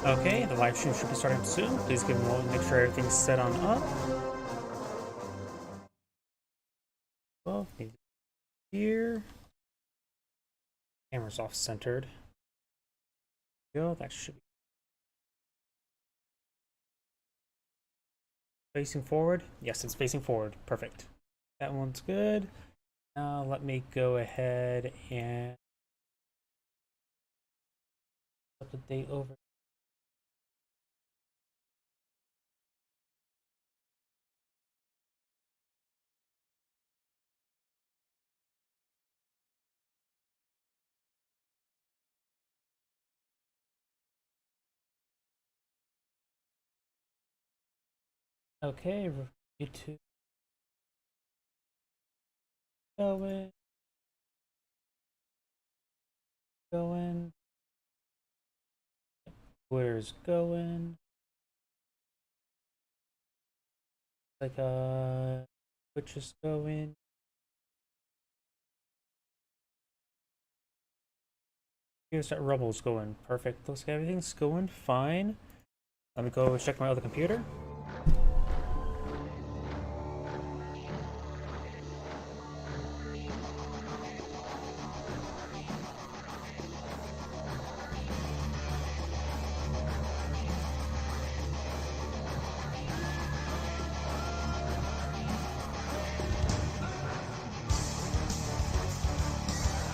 Okay, the live stream should be starting soon. Please give me a moment to make sure everything's set on up. Well, here. Camera's off centered. Go, that should be facing forward. Yes, it's facing forward. Perfect. That one's good. Now let me go ahead and put the date over. Okay, YouTube going, going. Twitter's going. Like Twitch is going. Here's that Rubble's going. Perfect. Looks like everything's going fine. Let me go check my other computer.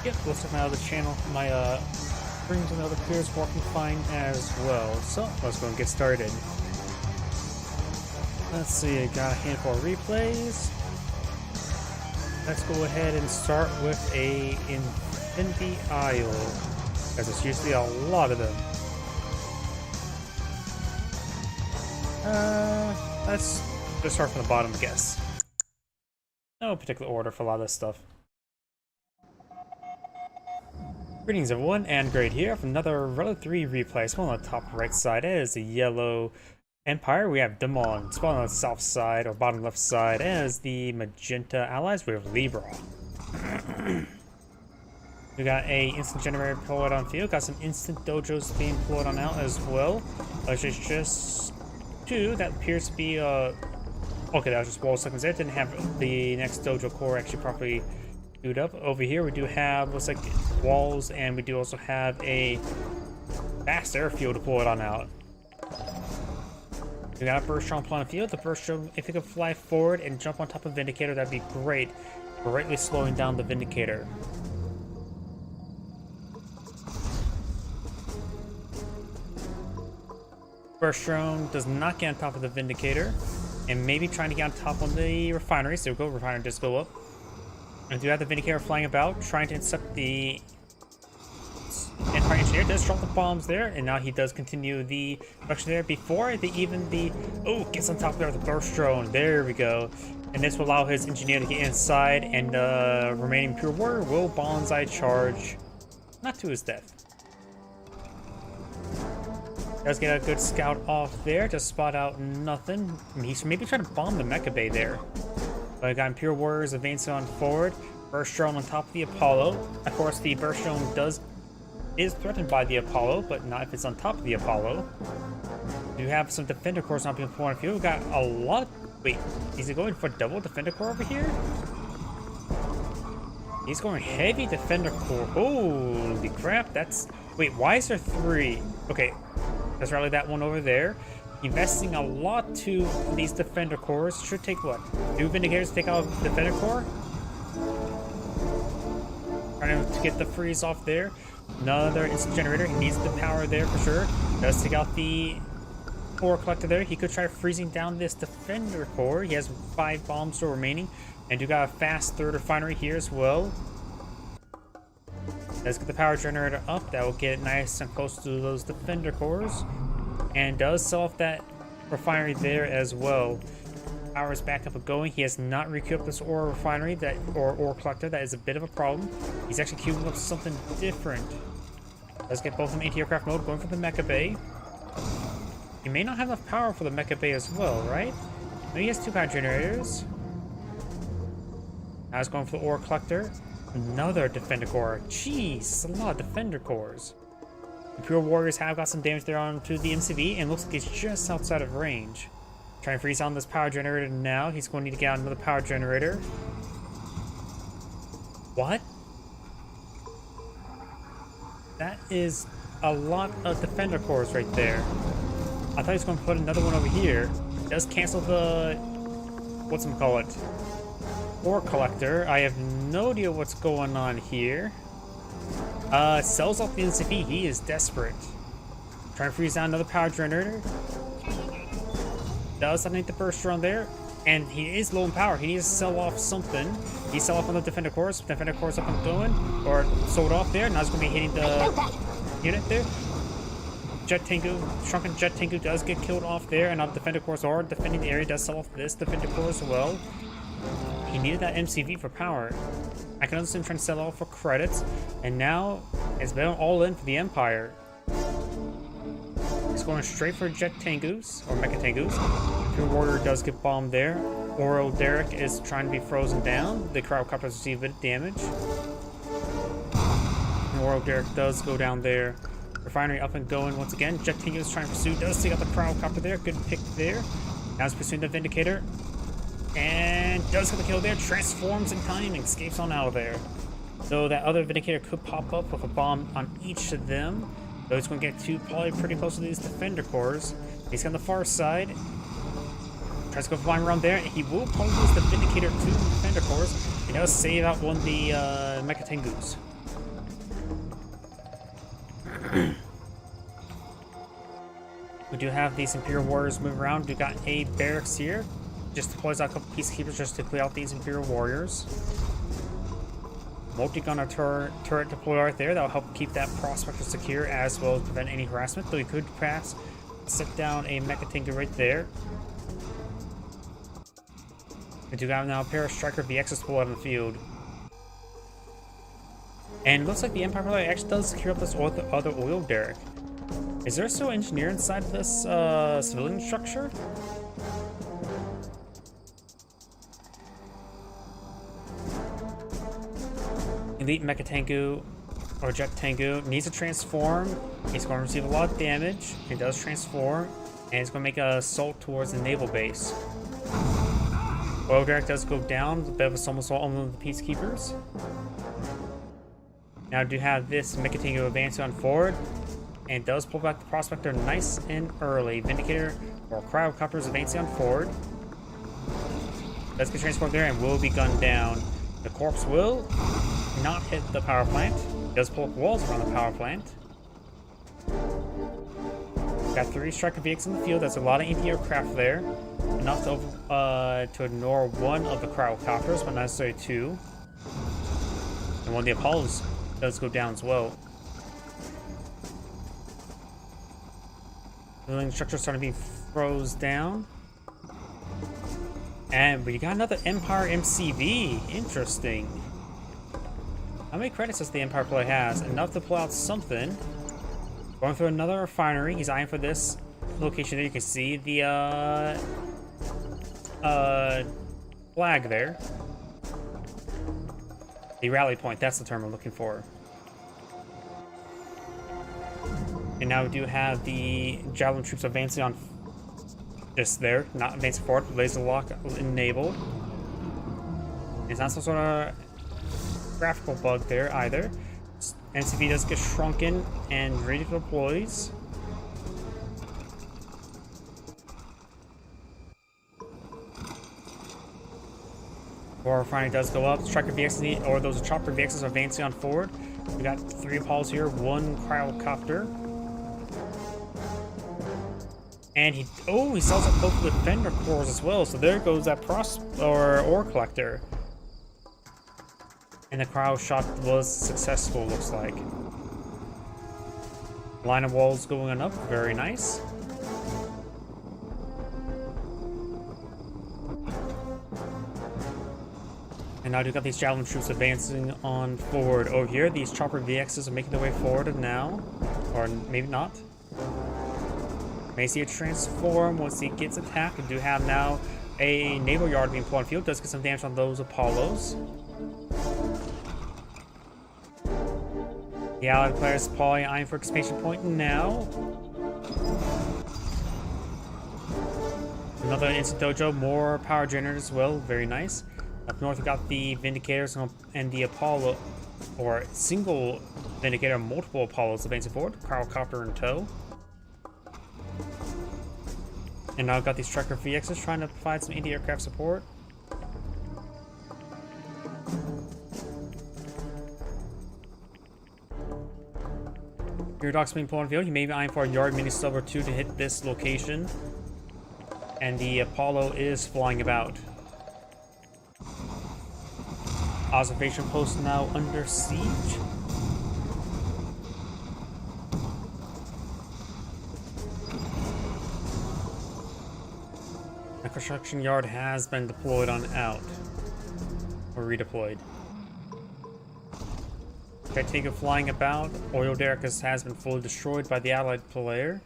Yep, looks like my other channel, my screens on the other computer is working fine as well. So let's go and get started. Let's see, I got a handful of replays. Let's go ahead and start with a Infinity Isle, because it's usually a lot of them. Let's just start from the bottom, I guess. No particular order for a lot of this stuff. Greetings everyone, and Great here for another Relic 3 replay. Spawn on the top right side is the Yellow Empire. We have Demon. Spawn on the south side, or bottom left side, as the Magenta Allies. We have Libra. We got a instant generator deployed on field. Got some instant dojos being deployed on out as well. There's just two that appears to be okay, that was just wall seconds there. Didn't have the next dojo core actually properly queued up. Over here we do have, looks like, walls, and we do also have a fast airfield deployed on out. We got a burst drone on the field. The burst drone, if it could fly forward and jump on top of Vindicator, that'd be great. Greatly slowing down the Vindicator. Burst drone does not get on top of the Vindicator, and maybe trying to get on top of the refinery. So we go, refinery does go up. And do have the Vindicator flying about, trying to intercept the Empire Engineer. Does drop the bombs there, and now he does continue the production there before oh, gets on top there with the burst drone. There we go. And this will allow his engineer to get inside, and remaining pure warrior will bonsai charge, not to his death. Does get a good scout off there to spot out nothing. He's maybe trying to bomb the Mecha Bay there. But I got Imperial Warriors advancing on forward. Burst drone on top of the Apollo. Of course, the burst drone is threatened by the Apollo, but not if it's on top of the Apollo. We do have some Defender Cores not being deployed on field. We got a lot. Wait, is he going for double Defender Core over here? He's going heavy Defender Core. Holy crap! Wait, why is there three? Okay, let's rally that one over there. Investing a lot to these Defender Cores. Should take what? 2 Vindicators to take out Defender Core? Trying to get the freeze off there. Another instant generator. He needs the power there for sure. Does take out the ore collector there. He could try freezing down this Defender Core. He has 5 bombs still remaining. And you got a fast third refinery here as well. Let's get the power generator up. That will get it nice and close to those Defender Cores. And does sell off that refinery there as well. Power is back up and going. He has not requeued up this ore refinery, or ore collector. That is a bit of a problem. He's actually queuing up something different. Let's get both of them anti-aircraft mode, going for the Mecha Bay. He may not have enough power for the Mecha Bay as well, right? No, he has 2 power generators. Now he's going for the ore collector. Another Defender Core. Jeez, a lot of Defender Cores. Imperial Warriors have got some damage there onto the MCV, and looks like it's just outside of range. Trying to freeze on this power generator now. He's going to need to get out another power generator. What? That is a lot of defender cores right there. I thought he was going to put another one over here. It does cancel the... whatchamacallit? Ore collector. I have no idea what's going on here. Sells off the NCP. He is desperate. Trying to freeze down another power generator. Does detonate the burst drone there. And he is low in power. He needs to sell off something. He sell off on the defender cores. Defender cores up and going. Or sold off there. Now he's going to be hitting the unit there. Jet Tengu, Shrunken Jet Tengu does get killed off there. And now the defender cores are defending the area. Does sell off this defender core as well. He needed that MCV for power. I can understand him trying to sell off for credits. And now it's been all in for the Empire. He's going straight for Jet Tengus, or Mecha Tengus. Imperial Warrior does get bombed there. Oro Derek is trying to be frozen down. The Cryocopters receive a bit of damage. And Oro Derek does go down there. Refinery up and going once again. Jet Tengus trying to pursue. Does take out the Cryocopter there. Good pick there. Now he's pursuing the Vindicator. And does get the kill there. Transforms in time and escapes on out of there. So that other Vindicator could pop up with a bomb on each of them. So he's going to get to probably pretty close to these defender cores. He's on the far side. Tries to go flying around there. He will probably lose the Vindicator to the defender cores. He does save out one of the Mecha Tengus. We do have these Imperial Warriors move around. We got a barracks here. Just deploys out a couple Peacekeepers just to clear out these Imperial Warriors. Multi-gunner turret deployed right there. That'll help keep that Prospector secure as well as prevent any harassment. Though you could perhaps set down a Mecha Tengu right there. We do have now a pair of Striker VXs pulled out in the field. And it looks like the Empire player actually does secure up this other oil derrick. Is there still an engineer inside this civilian structure? Elite Mecha Tengu or Jet Tengu needs to transform. He's going to receive a lot of damage. He does transform, and he's going to make an assault towards the naval base. Oil derrick does go down. A bit of a somersault on one of the Peacekeepers. Now I do have this Mecha Tengu advancing on forward, and does pull back the Prospector nice and early. Vindicator or Cryocopters advancing on forward. Does get transformed there and will be gunned down. The corpse will not hit the power plant. It does pull up walls around the power plant. Got 3 Striker VX in the field. That's a lot of anti-aircraft there. Enough to ignore one of the Cryocopters, but not necessarily 2. And one of the Apollos does go down as well. The building structure is starting to be froze down. And we got another Empire MCV. Interesting. How many credits does the Empire player has? Enough to pull out something. Going through another refinery. He's eyeing for this location there. You can see the flag there. The rally point. That's the term I'm looking for. And now we do have the Javelin troops advancing on just there, not advancing forward. Laser lock enabled. It's not some sort of graphical bug there either. NCV does get shrunken and ready to deploys. War refinery does go up. Striker VX or those chopper VXs are advancing on forward. We got 3 Apollos here, 1 Cryocopter. And he sells up both the defender cores as well. So there goes that ore collector. And the cryo shot was successful, looks like. Line of walls going up, very nice. And now we've got these Javelin troops advancing on forward over here. These chopper VXs are making their way forward now. Or maybe not. May see a transform once he gets attacked. We do have now a naval yard being pulled on field. Does get some damage on those Apollos. The allied players probably eyeing for expansion point now. Another instant dojo, more power generators as well, very nice. Up north we got the Vindicators and the Apollo, or single Vindicator, multiple Apollos advancing forward, Cryocopter in tow. And now I've got these Striker VXs trying to provide some anti-aircraft support. Uridox being pulled on field. He may be eyeing for a Yard mini sub or two to hit this location. And the Apollo is flying about. Observation post now under siege. The construction yard has been deployed on out. Or redeployed. Tactiga flying about. Oil derrick has been fully destroyed by the allied player.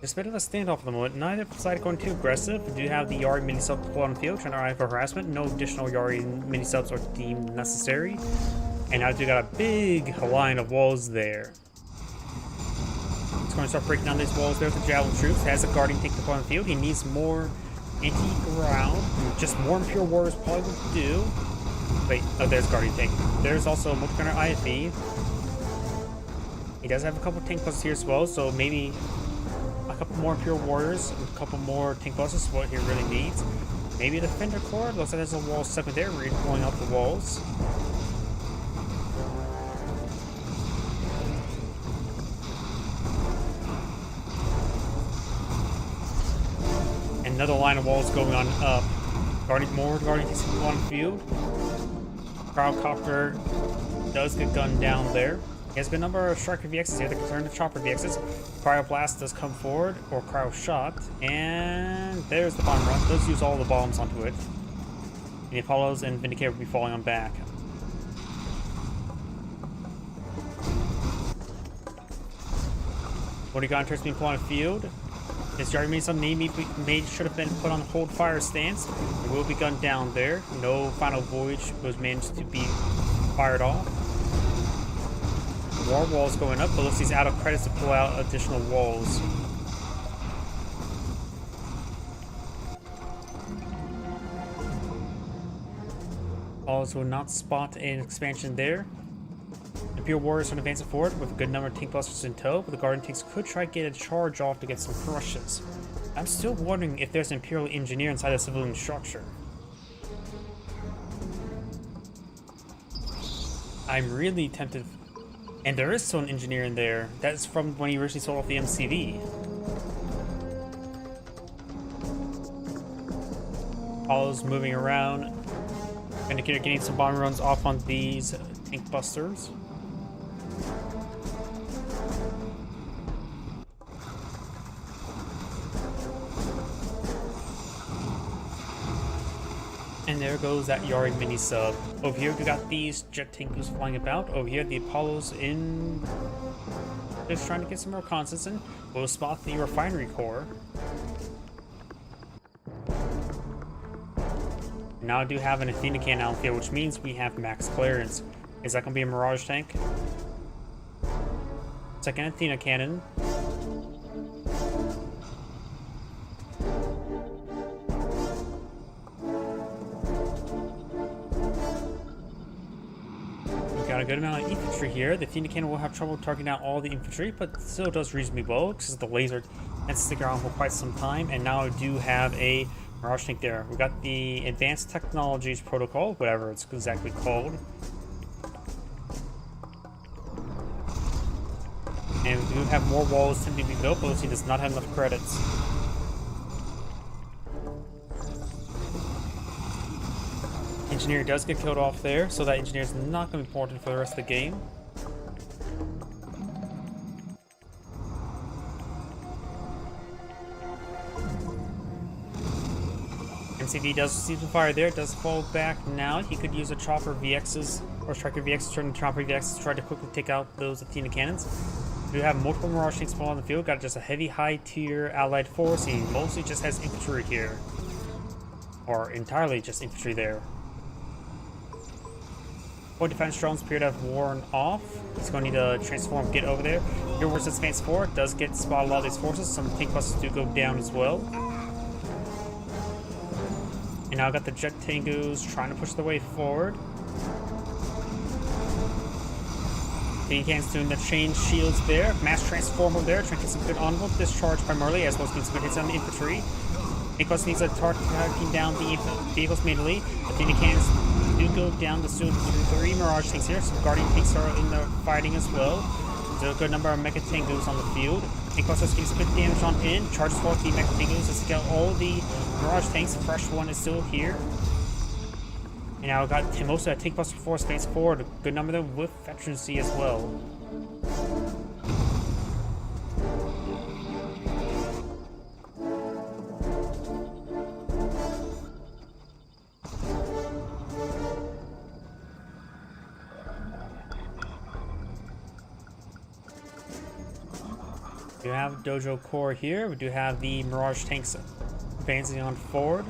There's a bit of a standoff at the moment. Neither side going too aggressive. We do have the Yari mini-sub deployed on the field, trying to eye for harassment. No additional Yari mini-subs are deemed necessary. And now we got a big line of walls there. He's going to start breaking down these walls there with the Javelin troops. Has a Guardian tank deployed on the field. He needs more anti-ground. Just more Imperial Warriors probably would do. Wait, oh, there's Guardian tank. There's also a multi-gunner IFE. He does have a couple tank buses here as well, so maybe a couple more Imperial Warriors and a couple more tank buses is what he really needs. Maybe a Defender Corps. Looks like there's a wall segment there. We're pulling out the walls. Another line of walls going on up. More Guardian tanks on the field. Cryocopter does get gunned down there. He has a good number of Striker VXs here that can turn to Chopper VXs. Cryoblast does come forward, or Cryo Shot, and there's the bomb run. Does use all the bombs onto it. And the Apollos and Vindicator will be falling on back. What he got in terms of being put on the field? His Yari made some should have been put on hold fire stance. It will be gunned down there. No final voyage was managed to be fired off. More walls going up, but looks he's out of credits to pull out additional walls. Also will not spot an expansion there. Imperial Warriors are advancing forward with a good number of tank busters in tow, but the Guardian tanks could try to get a charge off to get some crushes. I'm still wondering if there's an Imperial Engineer inside the civilian structure. I'm really tempted. And there is still an engineer in there. That's from when he originally sold off the MCV. Apollo's moving around. Vindicator getting some bomb runs off on these tank busters. And there goes that Yari mini sub. Over here we got these jet tankers flying about. Over here the Apollos in just trying to get some reconnaissance in. We'll spot the refinery core. Now I do have an Athena cannon out here, which means we have max clearance. Is that gonna be a Mirage tank? Second Athena cannon. Got a good amount of infantry here. The Athena cannon will have trouble targeting out all the infantry, but still does reasonably well because the laser can stick around for quite some time. And now I do have a Mirage tank there. We got the Advanced Technologies Protocol, whatever it's exactly called. And we do have more walls to be built, but he does not have enough credits. Engineer does get killed off there, so that engineer is not going to be important for the rest of the game. MCV does receive some fire there, does fall back now. He could use a Chopper VXs or Striker VXs, turn to Chopper VXs to try to quickly take out those Athena cannons. We do have multiple Mirage tanks on the field, got just a heavy high tier allied force. He mostly just has infantry here, or entirely just infantry there. Point defense drones appear to have worn off. He's going to need to transform, get over there. Here, where's this advance forward? Does get spot a lot of these forces. Some tank buses do go down as well. And now I got the jet Tengus trying to push their way forward. Cans doing the chain shields there. Mass transformer there, trying to get some good onward discharge primarily, as well as getting some good hits on the infantry. Nicholas needs to targeting down the vehicles manually. Athena cans do go down the soon 3 Mirage tanks here. Some Guardian tanks are in there fighting as well. There's a good number of Mecha Tengus on the field. Nicholas is getting some good damage on in. Charges forward the Mecha Tengus to take out all the Mirage tanks. Fresh one is still here. And now I've got Timosa at Tank Buster Force advance forward. A good number of them with veterancy as well. We do have Dojo Core here. We do have the Mirage tanks advancing on forward.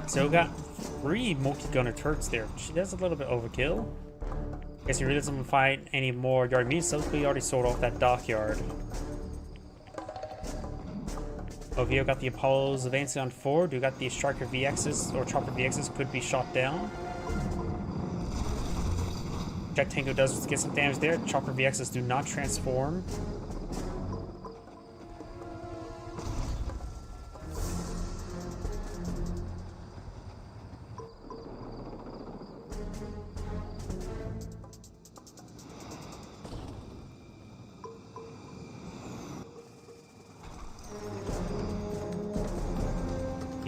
So we got 3 multi-gunner turrets there. She does a little bit overkill. Guess he really doesn't fight any more yard means, so we already sold off that dockyard. Over here we got the Apollos advancing on forward. We got the Striker VXs or Chopper VXs could be shot down. Jet Tango does get some damage there. Chopper VXs do not transform.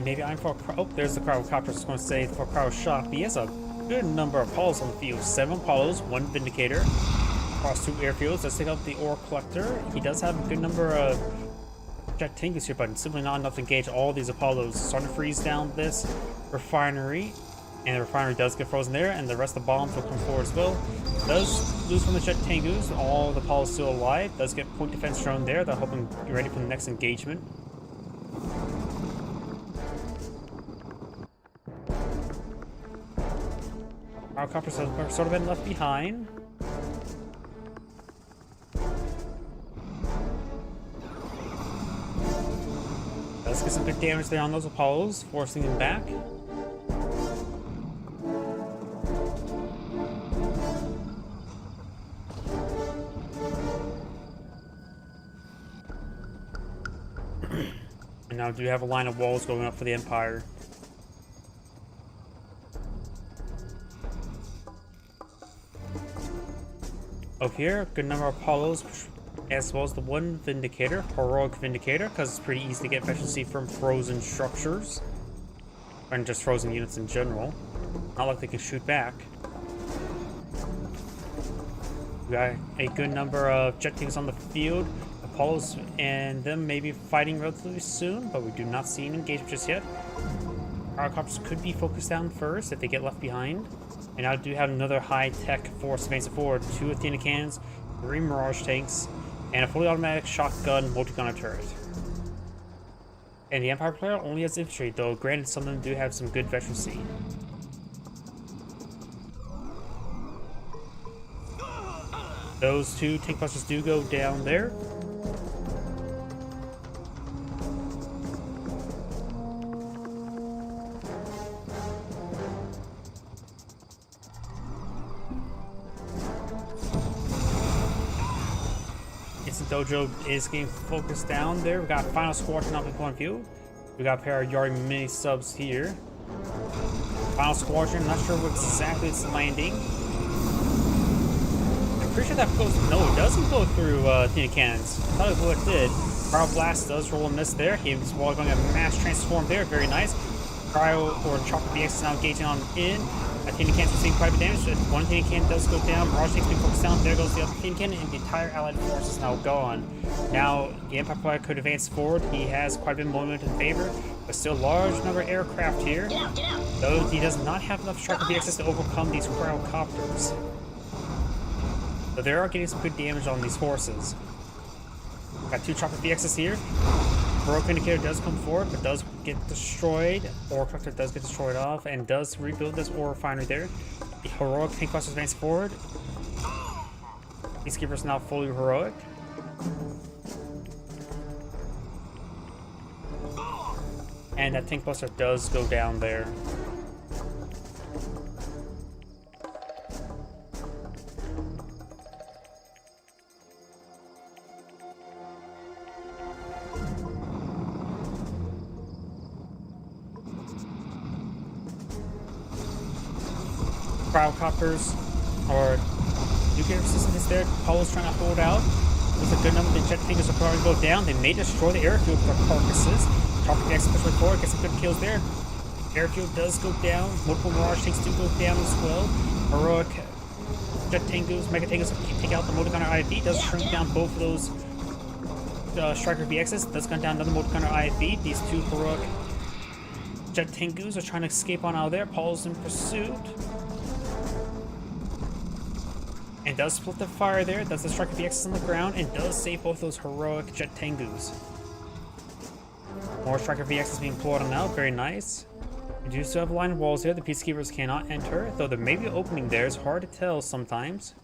Maybe I'm for a oh, there's the Cryo-Copter. I was going to say for Cryo Shop. He has a good number of Apollos on the field. 7 Apollos, 1 Vindicator. Across 2 airfields. Let's take out the Ore Collector. He does have a good number of Jet Tengus here, but simply not enough to engage all these Apollos. Starting to freeze down this refinery. And the refinery does get frozen there, and the rest of the bombs will come forward as well. Does lose from the Jet Tengus. All the Apollos still alive. Does get point defense drone there. That'll help him get ready for the next engagement. Our coppers have sort of been left behind. Let's get some good damage there on those Apollos, forcing them back. And now do you have a line of walls going up for the Empire? Over here, good number of Apollos, as well as the 1 Vindicator, Heroic Vindicator, because it's pretty easy to get efficiency from frozen structures. And just frozen units in general. Not like they can shoot back. We got a good number of jet tanks on the field. Apollos and them may be fighting relatively soon, but we do not see an engagement just yet. Pyrocopters could be focused down first if they get left behind. And I do have another high-tech force advancing forward. 2 Athena cannons, 3 Mirage tanks, and a fully automatic shotgun multi-gunner turret. And the Empire player only has infantry, though granted some of them do have some good veterancy. Those 2 tank busters do go down there. Dojo is getting focused down there. We got Final Squadron up in point of view. We got a pair of Yari mini subs here. Final Squadron, not sure what exactly it's landing. I'm pretty sure that goes. No, it doesn't go through Athena cannons. I thought it would did. Cryo Blast does roll a miss there. He's going a mass transform there. Very nice. Cryo or Chopper BX is now engaging on in. Athena cannons are seeing quite a bit of damage. 1 Athena cannon does go down. Mirage tanks being focused down. There goes the other Athena cannon, and the entire allied force is now gone. Now, the Empire player could advance forward. He has quite a bit of movement in favor, but still large number of aircraft here. Get out. Though he does not have enough Striker VXs to overcome these Cryocopters. So they are getting some good damage on these forces. Got 2 Chopper VXs here. Heroic Vindicator does come forward, but does get destroyed. Ore Collector does get destroyed off, and does rebuild this ore refinery there. The Heroic Tank Buster advance forward. Peacekeeper's now fully heroic. And that Tank Buster does go down there. Cryocopters or nuclear system is there. Apollo's trying to hold out. With a good number of jet fighters are probably go down. They may destroy the airfield with their carcasses. Chopper X pushes forward, gets some good kills there. Airfield does go down. Multiple Mirage tanks do go down as well. Heroic Jet Tengus, Mega Tengus take out the Motor Gunner IFV. Does shrink down both of those Striker VXs. Does gun down another Motor Gunner IFV. These two Heroic Jet Tengus are trying to escape on out of there. Paul's in pursuit. And does split the fire there, does the Striker VXs on the ground, and does save both those Heroic Jet Tengus. More Striker VXs being pulled on out, very nice. We do still have a line of walls here, the Peacekeepers cannot enter, though there may be an opening there, it's hard to tell sometimes.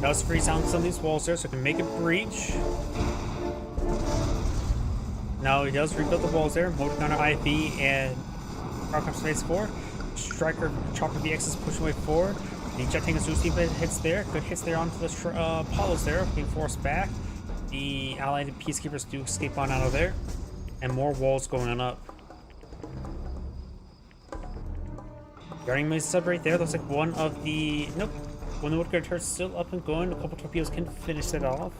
Does freeze down some of these walls there, so it can make a breach. Now he does rebuild the walls there. Motor Gunner IFV and Arkham Space 4. Striker Chopper VX is pushing way forward. The Jet Tank Zeus hits there. Good hits there onto the Apollos there, being forced back. The allied Peacekeepers do escape on out of there. And more walls going on up. Guarding my sub right there. Looks like one of the... Nope. When the Woodguard turret's still up and going, a couple torpedoes can finish it off.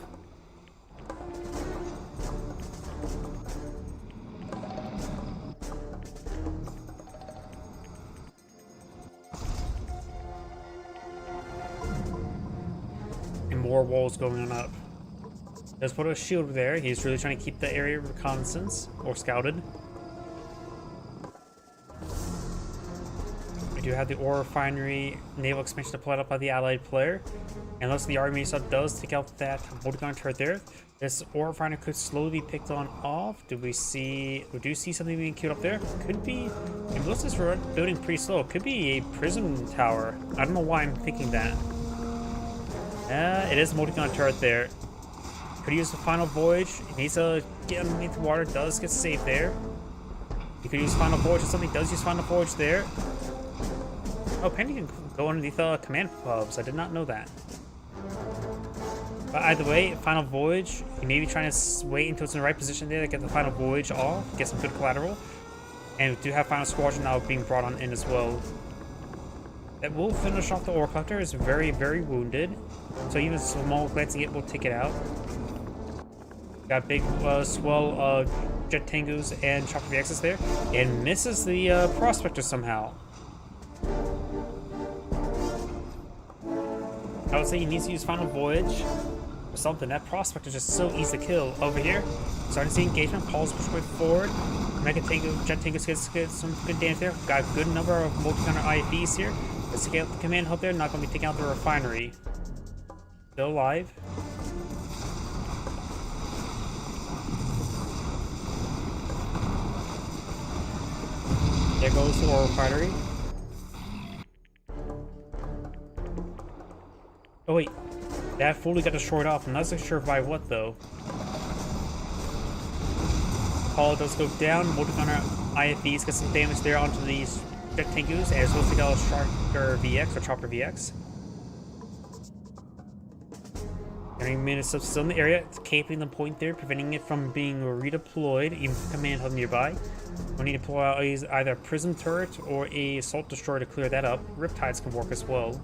And more walls going on up. Does put a shield there. He's really trying to keep the area reconnaissance or scouted. We do have the ore refinery naval expansion deployed up by the allied player. And looks like the army sub does take out that Multigun turret there. This ore refinery could slowly be picked on off. We do see something being queued up there. Could be, and most of this building pretty slow. Could be a prison tower. I don't know why I'm thinking that. It is a Multigun turret there. Could use the final voyage. It needs to get underneath the water. Does get safe there. You could use final voyage or something. Does use final voyage there. Oh, Penny can go underneath command pubs. I did not know that. But either way, final voyage. You may be trying to wait until it's in the right position there to get the final voyage off, get some good collateral. And we do have final squadron now being brought on in as well. That will finish off the ore collector. Is very, very wounded. So even a small glancing it will take it out. Got big swell Jet Tengus and Chopper VXs there. And misses the Prospector somehow. I would say he needs to use Final Voyage or something. That Prospector is just so easy to kill. Over here, starting to see engagement. Paul's pushing way forward. Mega Tango, Jet Tango gets some good damage there. Got a good number of multi-gunner IFVs here. Let's take out the command hub there. Not going to be taking out the refinery. Still alive. There goes the ore refinery. Oh wait, that fully got destroyed off. I'm not so sure by what though. Apollo does go down. Multi-gunner IFVs get some damage there onto these Jet Tengus, as well as take out a Striker VX or Chopper VX. Getting minutes of still in the area, it's caping the point there, preventing it from being redeployed, even with the command hub nearby. We need to pull out either a Prism turret or a Assault Destroyer to clear that up. Riptides can work as well.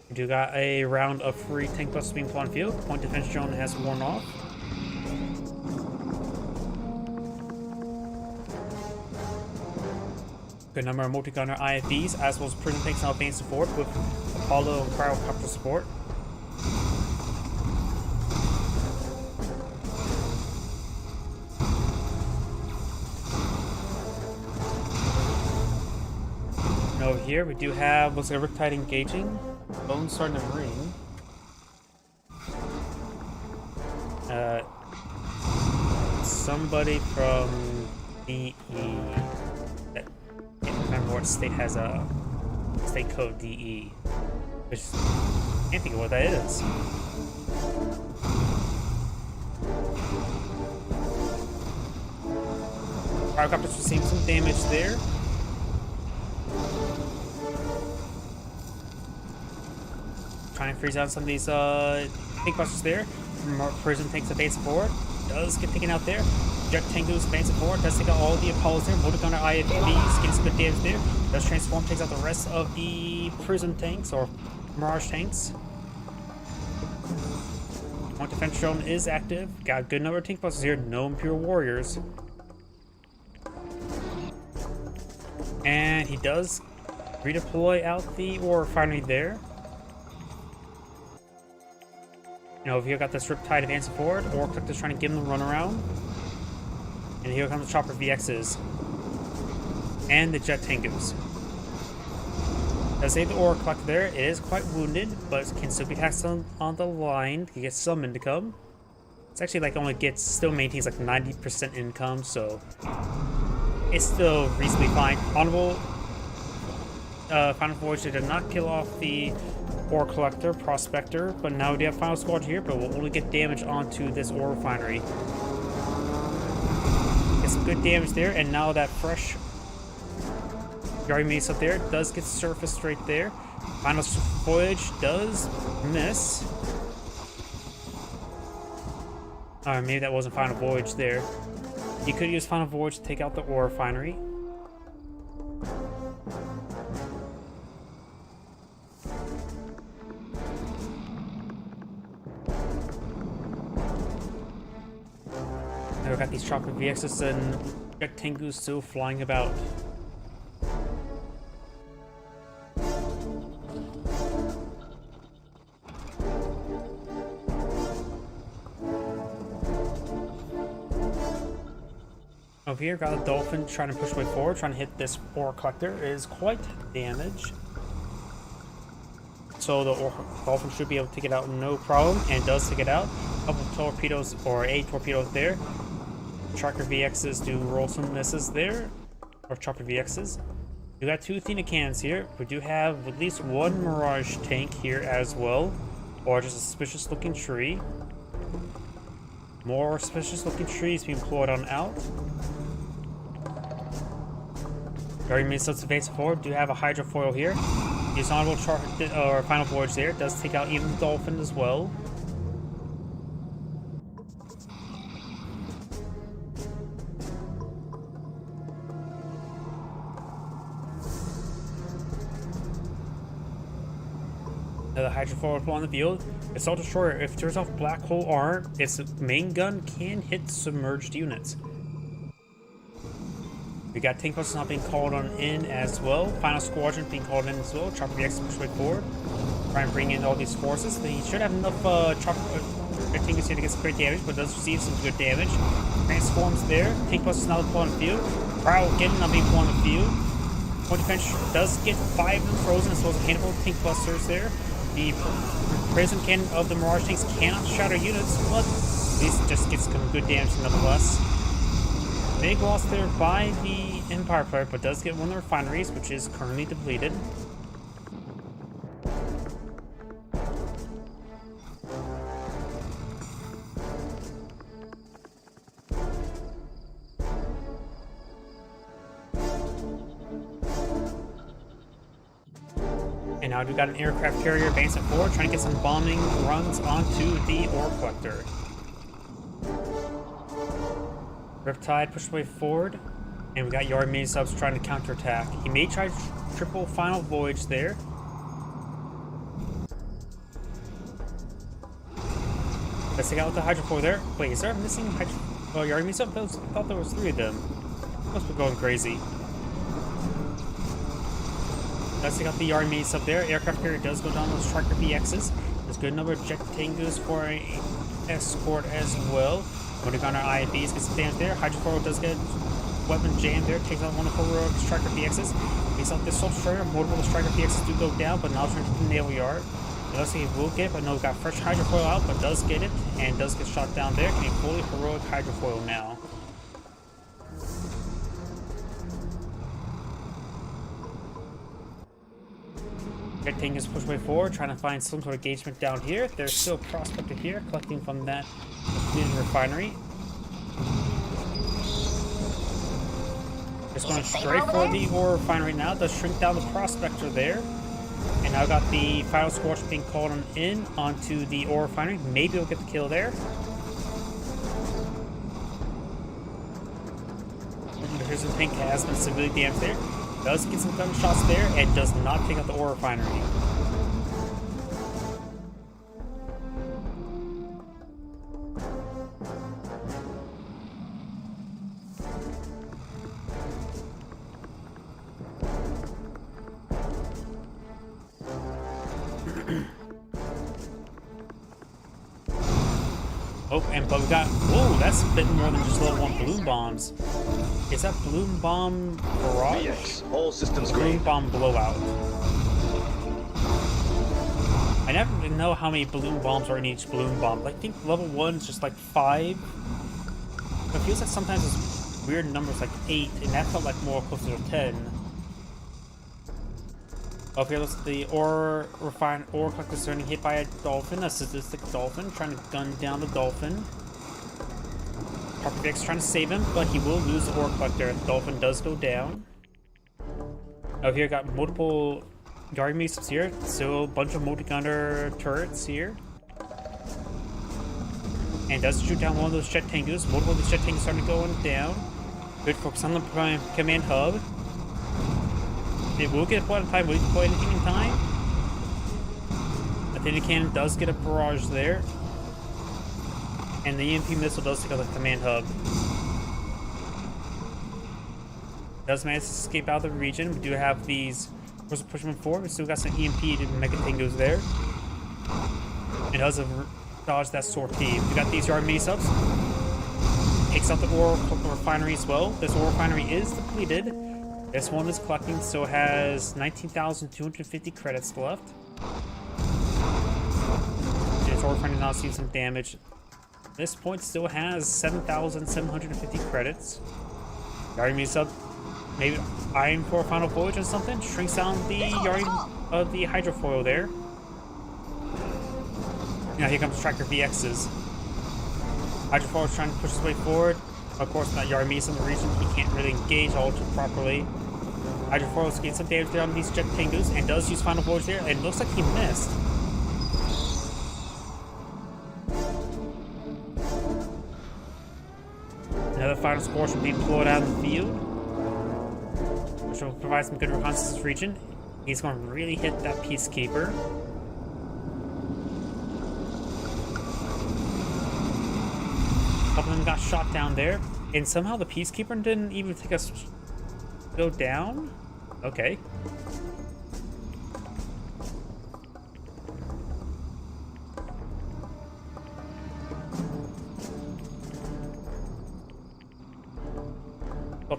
We do got a round of free tank buses being put on field. Point defense drone has worn off. Good number of multi-gunner IFVs, as well as prison tanks and advanced support with Apollo and Cryocopter support. And over here, we do have, looks like a Riptide engaging. Bones starting to ring. Somebody from DE. I can't remember what state has a state code DE. Which I can't think of what that is. Cryocopter's receiving some damage there. Trying to freeze out some of these tank busters there. Prison tanks advance forward. Does get taken out there. Jet Tengu's advancing forward. Does take out all the Apollos there. Multi-gunner IFVs getting some good damage there. Does transform, takes out the rest of the prison tanks or Mirage tanks. Point defense drone is active. Got a good number of tank busters here. No Imperial Warriors. And he does redeploy out the ore refinery there. You know, here got this Riptide advancing forward. Ore Collector's trying to give him the runaround. And here comes the Chopper VXs. And the Jet Tengus. Does save the Ore Collector there. It is quite wounded, but can still be taxed on the line. He gets some income. It's actually like only gets, still maintains like 90% income, so it's still reasonably fine. Honorable Final Voyage did not kill off the Ore Collector, Prospector, but now we do have Final Squad here, but we'll only get damage onto this ore refinery. Get some good damage there, and now that fresh Yari Mace up there does get surfaced right there. Final Voyage does miss. Alright, maybe that wasn't Final Voyage there. You could use Final Voyage to take out the ore refinery. Now we got these Chopper VXs and Jet Tengus still flying about. Over here, got a Dolphin trying to push way forward, trying to hit this ore collector. It is quite damaged. So the Dolphin should be able to take it out no problem, and does take it out. A couple of torpedoes, or 8 torpedoes there. Tracker VXs do roll some misses there, or Chopper VXs. We got 2 Athena cannons here. We do have at least 1 Mirage tank here as well, or just a suspicious looking tree. More suspicious looking trees being pulled on out. Very missiles advancing forward. Do have a hydrofoil here. Use honorable or Final Voyage there. Does take out even the Dolphin as well. The hydrofoil on the field. Assault Destroyer, if it turns off black hole armor, its main gun can hit submerged units. We got tank busters not being called on in as well. Final Squadron being called in as well. Chopper VX push way forward. Try and bring in all these forces. He should have enough Chopper Tangus here to get some great damage, but does receive some good damage. Transforms there. Tank busters now deployed on the field. Prowl again not being deployed on the field. Point defense does get 5 of them frozen, as well as a handful of tank busters there. The prison cannon of the Mirage tanks cannot shatter units, but at least just gets some good damage nonetheless. Big loss there by the Empire player, but does get one of the refineries, which is currently depleted. And now we've got an aircraft carrier advancing forward, trying to get some bombing runs onto the ore collector. Riptide pushed way forward, and we got Yari main subs trying to counterattack. He may try triple Final Voyage there. Let's take out the hydrofoil there. Wait, is there a missing hydro? Oh, Yari main sub? I thought there was 3 of them. Must be going crazy. Let's take out the Armies up there. Aircraft carrier does go down with Striker VXs. There's a good number of jet tangus for an escort as well. Motogunner IFVs get some damage there. Hydrofoil does get weapon jam there. Takes out one of the heroic Striker VXs. Takes out this Soul Destroyer. Multiple Striker VXs do go down, but now trying to the naval yard. It looks like he will get it, but no, got fresh Hydrofoil out, but does get it, and does get shot down there. Can be fully heroic Hydrofoil now. Jet tank is pushed way forward, trying to find some sort of engagement down here. There's still a prospector here, collecting from that depleted refinery. Just going straight for the ore refinery now. Does shrink down the prospector there. And now got the final scorch being called in onto the ore refinery. Maybe we'll get the kill there. The Prison Tank has been severely damaged there. Does get some gunshots there and does not take out the ore refinery. Oh, but we got, whoa, that's a bit more than just level 1 balloon bombs. Is that balloon bomb barrage? VX, all systems Balloon green. bomb blowout. I never even know how many balloon bombs are in each balloon bomb. I think level 1 is just like 5. But it feels like sometimes it's weird numbers like 8, and that felt like more closer to 10. Oh, here looks the ore collector starting hit by a dolphin, a sadistic dolphin, trying to gun down the dolphin. Harper Vic's trying to save him, but he will lose the ore collector. The dolphin does go down. Oh, here got multiple Yari Mesas here, so a bunch of multi-gunner turrets here. And does shoot down one of those jet tangus. Multiple of these jet tangus starting going down. Good focus on the command hub. It will get deployed in time. Will it deploy anything in time? I think the cannon does get a barrage there. And the EMP missile does take out the command hub. Does manage to escape out of the region. We do have these pushing forward. We still got some EMP Mega Tango's there. And does dodge that sortie. We got these Yard Mesa subs. Takes out the ore refinery as well. This ore refinery is depleted. This one is collecting, so it has 19,250 credits left. This ore refinery now seeing some damage. This point still has 7,750 credits. Yari sub, maybe eyeing for a final voyage or something. Shrinks down the the hydrofoil there. Now here comes Striker VXs. Hydrofoil is trying to push his way forward. Of course, not Yari in the region. He can't really engage all too properly. Hydrofoil is getting some damage there on these jet tangus and does use final voyage there. And it looks like he missed. Another final scorch will be deployed out in the field, which will provide some good reconnaissance to this region. He's going to really hit that Peacekeeper. A couple of them got shot down there, and somehow the Peacekeeper didn't even take us go down? Okay.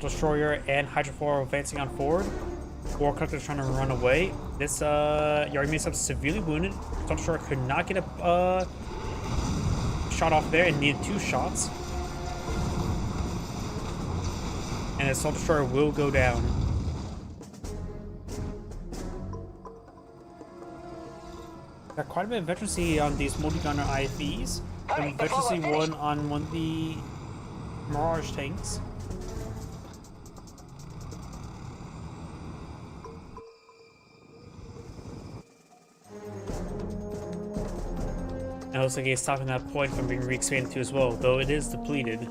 Destroyer and Hydrofoil advancing on forward. Ore Collector trying to run away. This Yari Mesa is severely wounded. Destroyer could not get a shot off there and needed 2 shots. And the Assault Destroyer will go down. Got quite a bit of veterancy on these multi-gunner IFVs. And veterancy 1 on one of the Mirage tanks. And it looks like he's stopping that point from being re-expanded to as well, though it is depleted.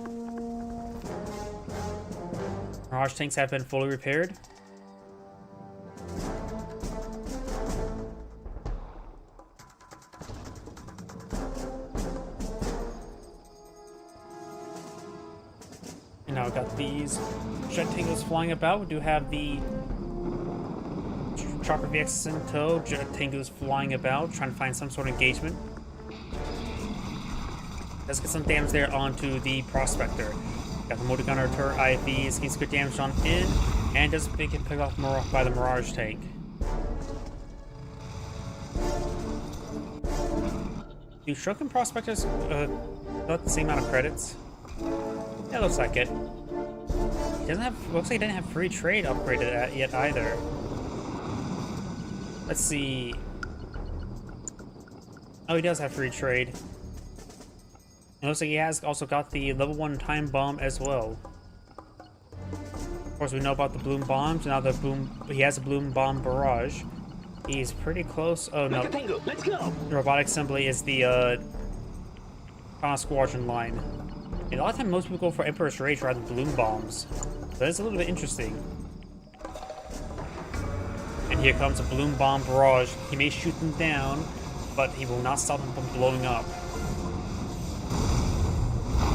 Mirage tanks have been fully repaired. And now we've got these jet tanks flying about. We do have the Chopper VX in tow, Jet Tengu's flying about, trying to find some sort of engagement. Let's get some damage there onto the Prospector. Got the Motor Gunner turret IFVs, getting some good damage on in, and does get picked off by the Mirage tank. Do Shogun Prospectors got the same amount of credits? Yeah, looks like it. He doesn't have. Looks like he didn't have free trade upgraded yet either. Let's see. Oh, he does have free trade. It looks like he has also got the level 1 time bomb as well. Of course, we know about the bloom bombs. Now he has a bloom bomb barrage. He's pretty close. Oh no! Let's go. The robotic assembly is the Final Squadron line. And a lot of times, most people go for Emperor's Rage rather than bloom bombs. So that's a little bit interesting. And here comes a bloom bomb barrage. He may shoot them down, but he will not stop them from blowing up.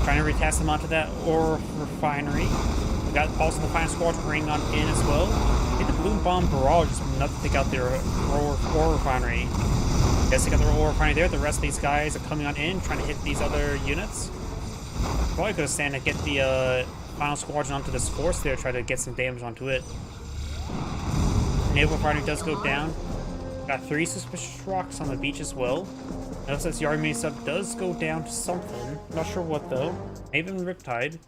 Trying to retest them onto that ore refinery. We got also the Final Squadron ring on in as well. I think the bloom bomb barrage is enough to take out their ore refinery. Yes, they got their ore refinery there. The rest of these guys are coming on in, trying to hit these other units. Probably could have stand to get the Final Squadron onto this force there, try to get some damage onto it. Naval refinery does go down. Got 3 suspicious rocks on the beach as well. Notice this Yard Mini sub does go down to something. Not sure what though. Maybe even Riptide.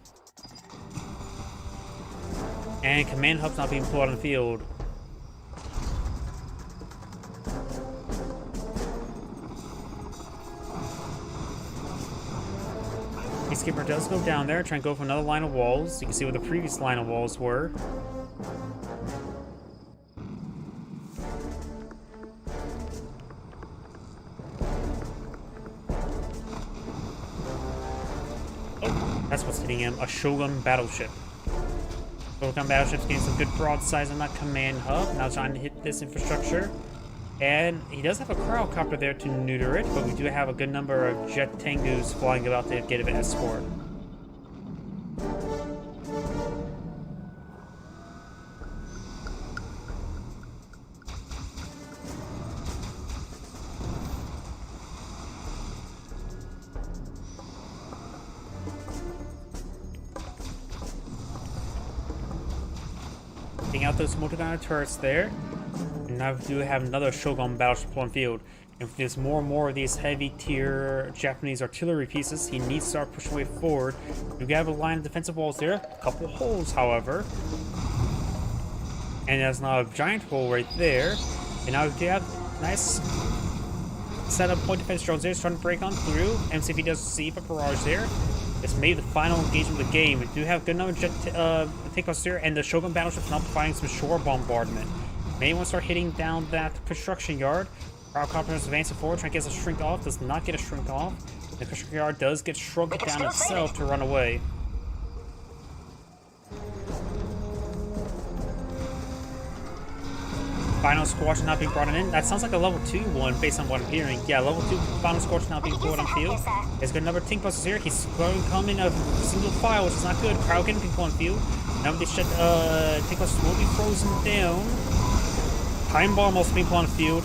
And command hub's not being pulled on the field. Peacekeeper does go down there, try and go for another line of walls. You can see where the previous line of walls were. That's what's hitting him, a Shogun battleship. Shogun battleship's getting some good broadsides on that command hub, now trying to hit this infrastructure. And he does have a Cryocopter there to neuter it, but we do have a good number of Jet Tengus flying about to get an escort. Taking out those Motor Gunner turrets there. And now we do have another Shogun battleship on field. And if there's more and more of these heavy tier Japanese artillery pieces, he needs to start pushing way forward. We have a line of defensive walls there. A couple holes, however. And there's now a giant hole right there. And now we have nice set up point defense drones there, trying to break on through. MCV does see a barrage there. This may be the final engagement of the game. We do have good number of jet takeoffs here, and the Shogun battleship's now providing some shore bombardment. May want to start hitting down that construction yard. Cryocopter is advancing forward, trying to get us a shrink off. Does not get a shrink off. The construction yard does get shrunk down itself to run away. Final Squadron not being brought in. That sounds like a level 2 one based on what I'm hearing. Yeah, level 2 Final Squadron not being pulled on field. There's good number of tank busters here. He's going to come in a single file, which is not good. Crowd getting people on field. Now these tank busters will be frozen down. Time bomb also being pulled on field.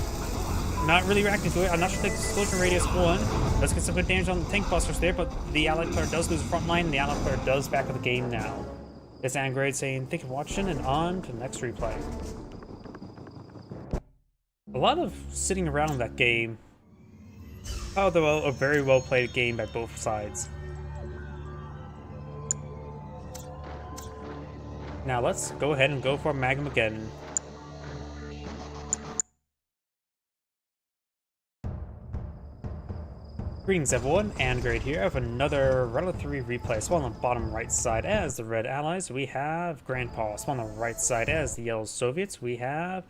Not really reacting to it. I'm not sure if the explosion radius won. Let's get some good damage on the tank busters there, but the allied player does lose the front line, and the allied player does back up the game now. This Angrade saying, thank you for watching, and on to the next replay. A lot of sitting around in that game. Although a very well played game by both sides. Now let's go ahead and go for Magmageddon. Greetings everyone, Angrade here. I have another Relic 3 replay. So on the bottom right side as the Red Allies, we have Grandpa. So on the right side as the Yellow Soviets, we have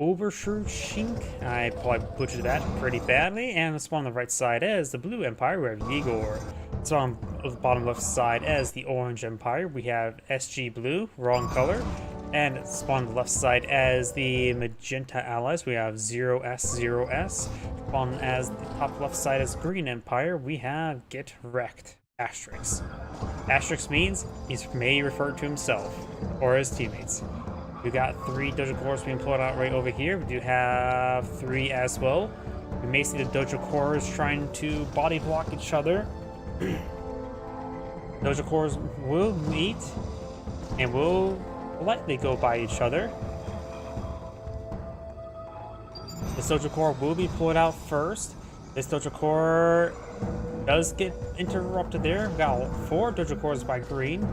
Oberschink. I probably butchered that pretty badly. And the spawn on the right side as the Blue Empire, we have Igor. So on the bottom left side as the Orange Empire, we have SG Blue, wrong color. And spawn on the left side as the Magenta Allies, we have 0S0S. Spawn as the top left side as Green Empire, we have Get Wrecked, Asterix. Asterix means he may refer to himself or his teammates. We got 3 Dojo Cores being pulled out right over here. We do have 3 as well. We may see the Dojo Cores trying to body block each other. Dojo Cores will meet and will lightly go by each other. This Dojo Core will be pulled out first. This Dojo Core does get interrupted there. We got 4 Dojo Cores by green.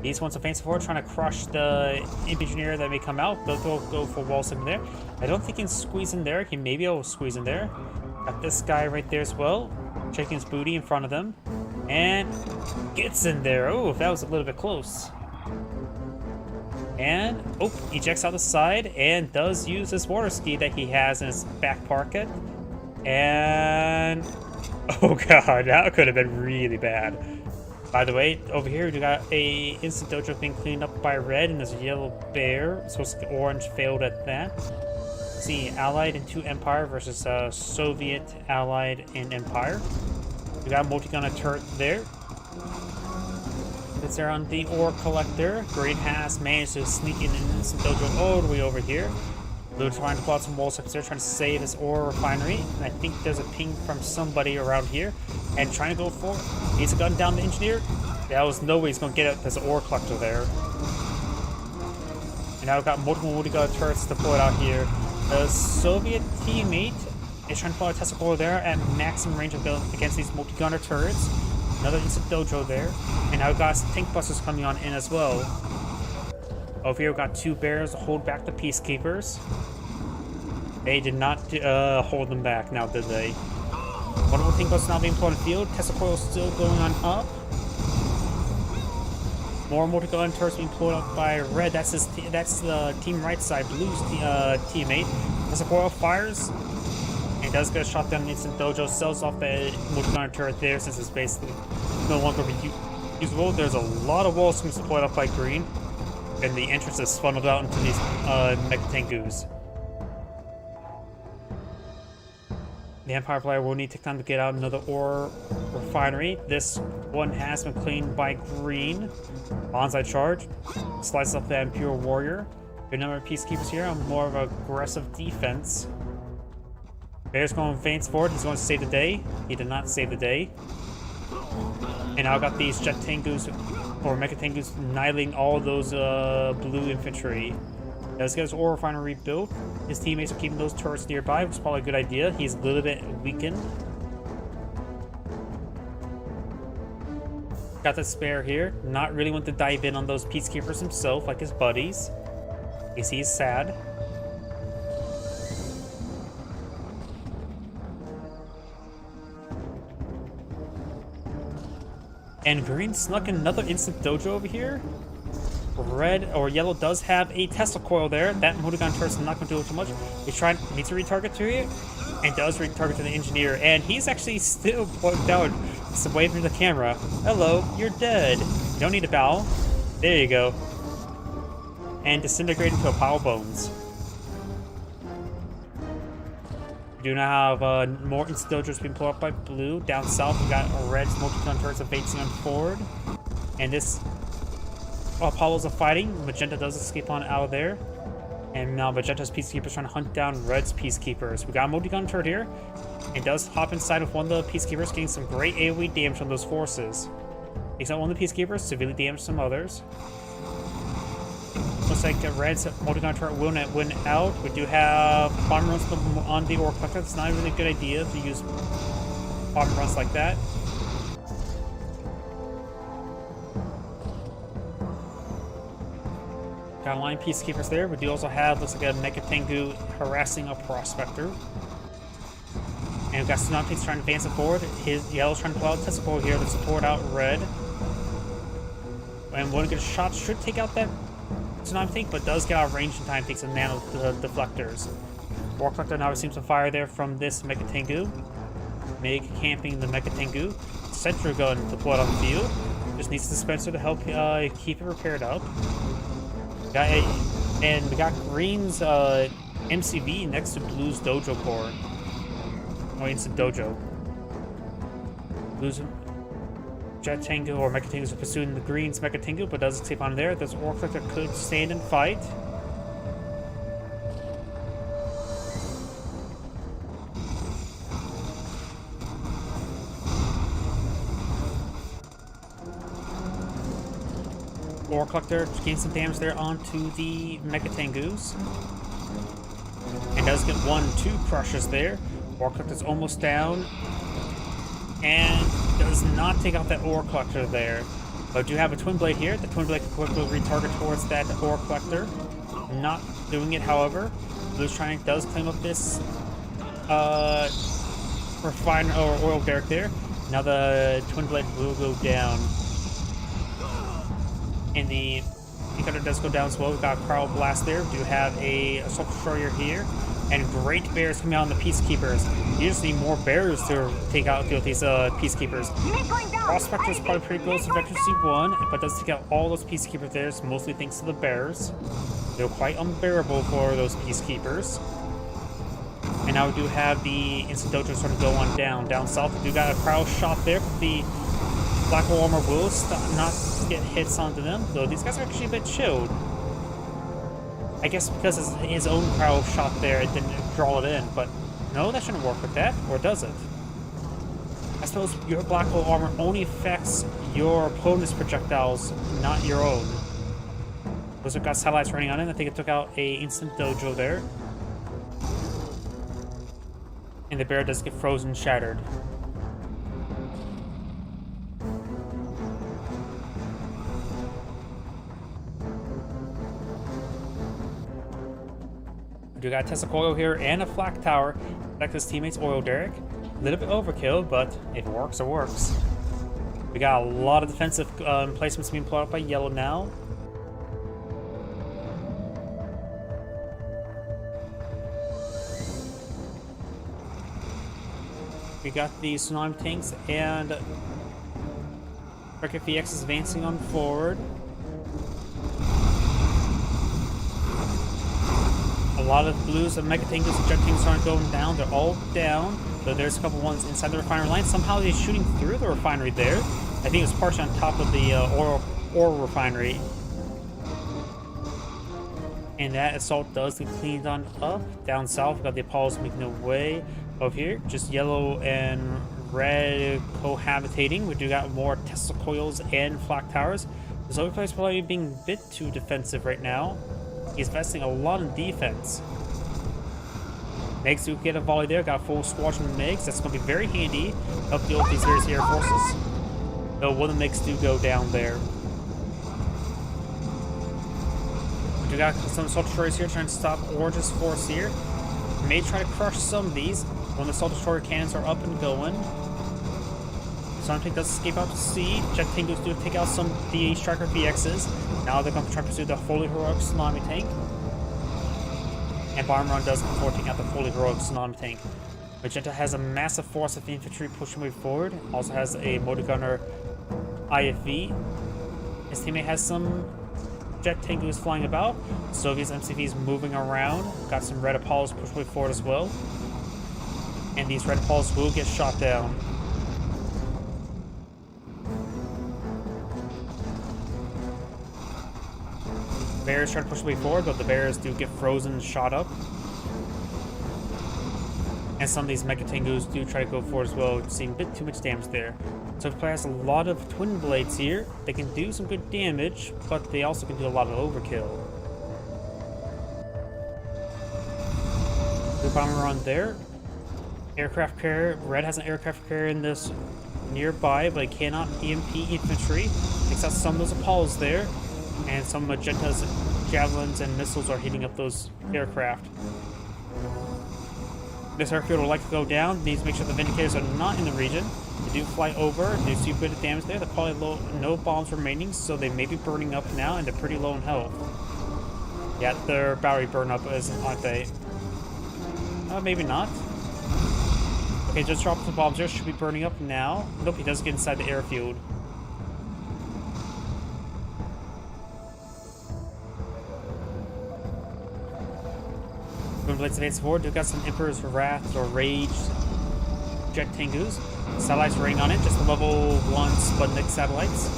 These ones are fancy for trying to crush the Imp Engineer that may come out. They'll go for wall sim there. I don't think he can squeeze in there. He may be able to squeeze in there. Got this guy right there as well. Checking his booty in front of them. And gets in there. Oh, that was a little bit close. And, oh, ejects out the side and does use his water ski that he has in his back pocket. And, oh god, that could have been really bad. By the way, over here we got a instant dojo being cleaned up by red, and there's a yellow bear. Supposed to orange failed at that. See, Allied and 2 Empire versus Soviet, Allied, and Empire. We got a multi-gunner turret there. It's there on the ore collector. Green has managed to sneak in an instant dojo all the way over here. Blue trying to pull out some walls up there, trying to save his ore refinery. And I think there's a ping from somebody around here. And trying to go for it. He's a gun down the engineer. That was no way he's going to get it. There's an ore collector there. And now we've got multiple multi-gun turrets to pull it out here. The Soviet teammate is trying to pull out a Tesla Coil there at maximum range of against these multi-gunner turrets. Another instant dojo there. And now we've got some tank busters coming on in as well. Over here we've got 2 bears to hold back the peacekeepers. They did not hold them back now, did they? One more tank buster now being put on the field. Tesla Coil still going on up. More multi-gun turrets being pulled up by red. That's the team right side, blue's teammate. Tesla Coil fires. And does get a shot down the instant dojo. Sells off the multi-gunner turret there since it's basically no longer usable. There's a lot of wall swings deployed up by green. And the entrance is funneled out into these Mecha Tengus. The Empire player will need to time to get out another ore refinery. This one has been cleaned by green. Bonsai charge. Slices up the Imperial Warrior. Good number of peacekeepers here on more of an aggressive defense. Bear's going to advance forward. He's going to save the day. He did not save the day. And now I've got these Jet Tengus, or Mecha Tengus, annihilating all those blue infantry. Let's get his ore refinery rebuilt. His teammates are keeping those turrets nearby, which is probably a good idea. He's a little bit weakened. Got the spare here. Not really want to dive in on those peacekeepers himself, like his buddies. You see, he's sad. And green snuck in another instant dojo over here. Red or yellow does have a Tesla Coil there. That multi-gun turret's not going to do too much. He's trying needs to retarget to it, and does retarget to the engineer. And he's actually still plugged out. Just away from the camera. Hello, you're dead. You don't need to bow. There you go. And disintegrate into a pile of bones. We do now have more instant dojos being pulled up by blue. Down south, we got red's multi-gun turrets advancing on forward. And this Apollos are fighting. Magenta does escape on out of there. And now Magenta's peacekeepers trying to hunt down red's peacekeepers. We got a multi-gun turret here. It does hop inside of one of the peacekeepers, getting some great AoE damage on those forces. Takes out one of the peacekeepers, severely damage some others. Looks like red's multi-gun turret will not win out. We do have bomb runs on the ore collector. It's not a really good idea to use bomb runs like that. Got a line of peacekeepers there. We do also have, looks like a Mecha Tengu harassing a prospector. And we've got Tsunami trying to advance it forward. His yellow's trying to pull out Tesla Coil here to support out red. And one good shot should take out that Tsunami tank, but does get out of range in time, takes some nano deflectors. War Collector now receives some fire there from this Mecha Tengu. Meg camping the Mecha Tengu. Sentry gun deployed on the field. Just needs a dispenser to help keep it repaired up. And we got green's MCV next to blue's Dojo Core. Oh, instant dojo. Blue's Jet Tengu or Mecha Tengu is pursuing the green's Mecha Tengu, but does escape on there. This War Collector could stand and fight. Ore Collector gains some damage there onto the Mecha Tengus. And does get 1-2 crushes there. Ore Collector's almost down. And does not take out that Ore Collector there. But do have a Twin Blade here. The Twin Blade can quickly retarget towards that Ore Collector. Not doing it, however. Blue Shine does claim up this refiner or oil derrick there. Now the Twin Blade will go down. And the Cutter does go down as well. We've got Cryo Blast there. We do have a Assault Destroyer here. And great bears coming out on the Peacekeepers. You just need more bears to deal with these Peacekeepers. Prospector is probably pretty close to Vector C1, but does take out all those Peacekeepers there, mostly thanks to the bears. They're quite unbearable for those Peacekeepers. And now we do have the Instant Dojo sort of go on down. Down south, we do got a Cryo shot there. The Black Hole Armor will not get hits onto them, though these guys are actually a bit chilled. I guess because it's his own Cryo shot there, it didn't draw it in, but no, that shouldn't work with that, or does it? I suppose your Black Hole Armor only affects your opponent's projectiles, not your own. Those have got satellites running on it. I think it took out a Instant Dojo there. And the bear does get frozen, shattered. We got a Tesla Coil here and a Flak Tower. Protect his teammate's oil derrick. A little bit overkill, but if it works, it works. We got a lot of defensive placements being pulled up by yellow now. We got the Tsunami tanks and Rocket VX is advancing on forward. A lot of blues and Mega Tanks and Jet Tanks aren't going down. They're all down. So there's a couple ones inside the refinery line. Somehow they're shooting through the refinery there. I think it was partially on top of the ore refinery. And that assault does get cleaned on up. Down south, we've got the Apollos making their way over here. Just yellow and red cohabitating. We do got more Tesla coils and Flak towers. This other place probably being a bit too defensive right now. He's investing a lot in defense. Megs do get a volley there. Got a full squadron of Megs. That's going to be very handy. Help deal with these various air forces. Though one of the Megs do go down there. We got some assault destroyers here trying to stop Orange's force here. May try to crush some of these when the assault destroyer cannons are up and going. Sonic does escape out to sea. Jet Tangus do take out some of the Striker VXs. Now they're going to try to pursue the fully heroic Tsunami tank. And Bomber does before taking out the fully heroic Tsunami tank. Magenta has a massive force of infantry pushing way forward. Also has a motor gunner IFV. His teammate has some Jet Tangus flying about. Soviet's MCVs moving around. Got some Red Apollos pushing way forward as well. And these Red Apollos will get shot down. Bears try to push the way forward, but the bears do get frozen and shot up. And some of these Mecha Tengus do try to go forward as well, seeing a bit too much damage there. So the player has a lot of Twin Blades here. They can do some good damage, but they also can do a lot of overkill. Blue Bomber on there. Aircraft carrier. Red has an aircraft carrier in this nearby, but it cannot EMP infantry. Takes out some of those Apollos there. And some Magentas, javelins, and missiles are hitting up those aircraft. This airfield will likely go down. Needs to make sure the Vindicators are not in the region. They do fly over. They see a bit of damage there. They're probably no bombs remaining, so they may be burning up now, and they're pretty low in health. Yeah, their battery burn up, aren't they? Maybe not. Okay, just drop some bombs there. Should be burning up now. Nope, he does get inside the airfield. Twin Blades advance forward. We've got some Emperor's Wrath or Rage Jet Tengus. Satellites running on it, just the level 1 Sputnik satellites.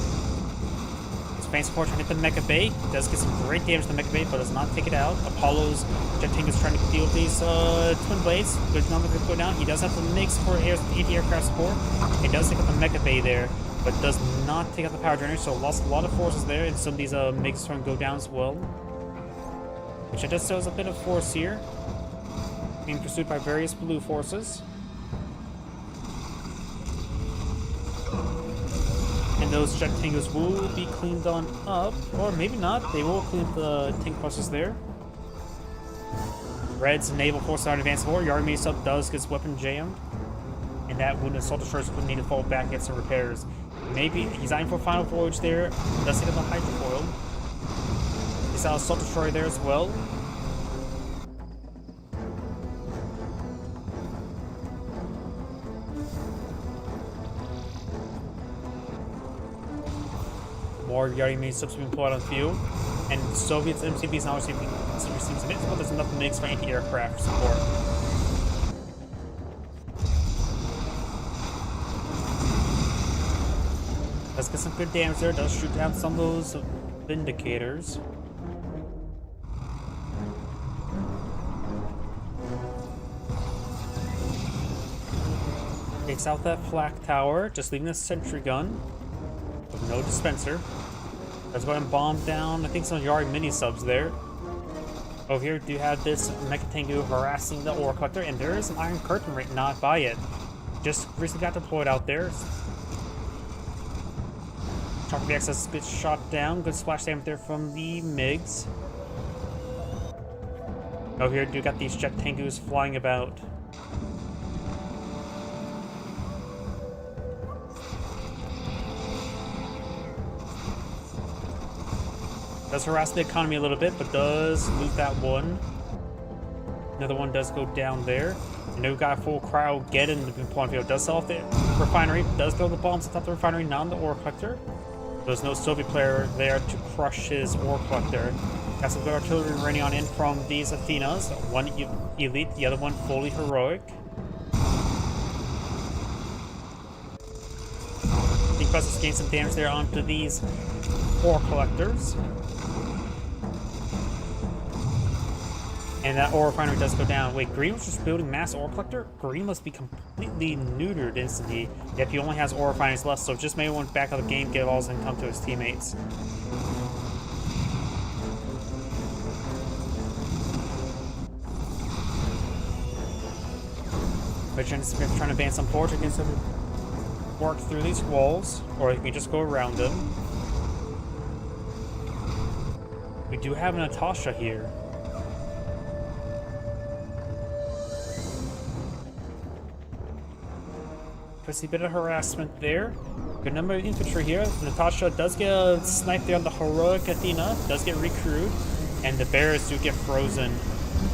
Spain support trying to hit the Mecha Bay. Does get some great damage to the Mecha Bay, but does not take it out. Apollo's Jet Tengus trying to deal with these Twin Blades. Good number to go down. He does have to mix for anti-aircraft support. He does take out the Mecha Bay there. but does not take out the power generator, so lost a lot of forces there, and some of these MiGs trying to go down as well. Which I just shows a bit of force here, being pursued by various blue forces. And those jet tankers will be cleaned on up, or maybe not, they will clean up the tank buses there. Red's naval forces are advancing forward. Yari Mini Sub does get his weapon jammed, and that wounded assault destroyers would need to fall back and get some repairs. Maybe he's eyeing for final voyage there. Does he get the hydrofoil? He's out assault destroyer there as well. More Yari Mini Subs being pulled out on the field, and Soviets MCVs now receiving some hits, but there's enough MiGs for anti-aircraft support. Does get some good damage there, does shoot down some of those Vindicators. Takes out that flak tower, just leaving a sentry gun with no dispenser. Let's go ahead and bomb down, I think, some Yari Mini Subs there. Over here, do have this Mecha Tengu harassing the ore collector, and there is an Iron Curtain right not by it. Just recently got deployed out there. Chopper VXS gets shot down. Good splash damage there from the MiGs. Over here, do got these Jet Tengus flying about. Does harass the economy a little bit, but does lose that one. Another one does go down there. And we've got a full crowd getting the deployment field. Does sell off the refinery, does throw the bombs atop the refinery, not on the ore collector. There's no Soviet player there to crush his ore collector. Got some good artillery raining on in from these Athenas. One elite, the other one fully heroic. Think Buzzers gained some damage there onto these ore collectors. And that ore refinery does go down. Wait, Green was just building mass ore collector? Green must be completely neutered instantly. Yep, he only has ore refineries left, so just maybe went back out of the game, get all and come to his teammates. But trying to advance on forward, you can sort of work through these walls, or you can just go around them. We do have a Natasha here. See a bit of harassment there. Good number of infantry here. Natasha does get a snipe there on the heroic Athena, does get recruited, and the bears do get frozen.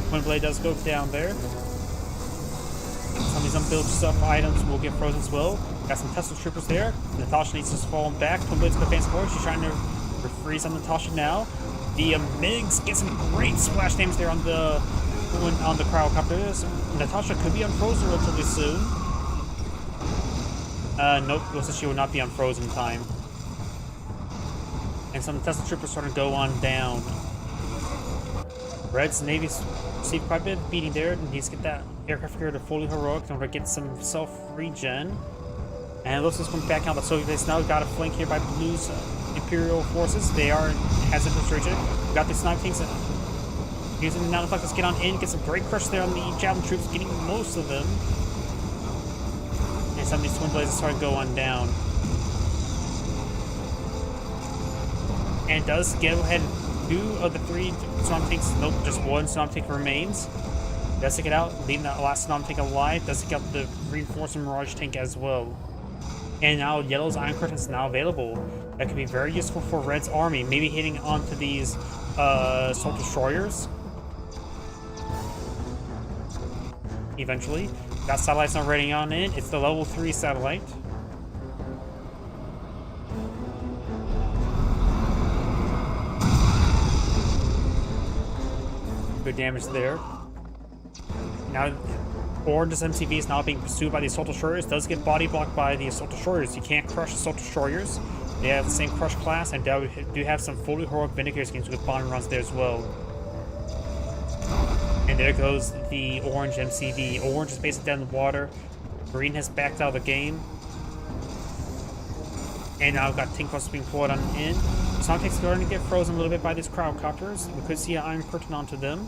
Twin Blade does go down there. Some of these unbuilt stuff items will get frozen as well. Got some Tesla troopers there. Natasha needs to fall back. Twin Blade's go advance forward. She's trying to freeze on Natasha now. The MiGs get some great splash damage there on the cryocompters. Natasha could be unfrozen relatively soon. Nope, looks like she will not be unfrozen in time. And some Tesla troopers starting to go on down. Red's Navy's received quite a bit of beating there. Needs to get that aircraft carrier to fully heroic in order to get some self-regen. And it looks like it's going back out the Soviet base now. We've got a flank here by Blue's Imperial forces. They are has infiltrated. We've got the sniper tanks using the nanoflex. Let's get on in, get some great crush there on the Javelin troops, getting most of them. And some of these Twin Blades are starting to go on down. And does go ahead and 2 of the 3 Phenom tanks, nope, just 1 Phenom tank remains. Does take it out, leaving that last Phenom tank alive. Does take out the reinforcing Mirage tank as well. And now Yellow's Iron Curtain is now available. That could be very useful for Red's army, maybe hitting onto these assault destroyers. Eventually. Got satellites not ready on it. It's the level 3 satellite. Good damage there. Now, Orange's MCV is now being pursued by the assault destroyers. Does get body blocked by the assault destroyers. You can't crush assault destroyers. They have the same crush class, and do have some fully heroic Vindicator schemes with bombing runs there as well. And there goes the Orange MCV. Orange is basically dead in the water. Green has backed out of the game. And now we've got Tank Busters being pulled on in. Sonic starting to get frozen a little bit by these Cryocoптers. We could see an Iron Curtain onto them.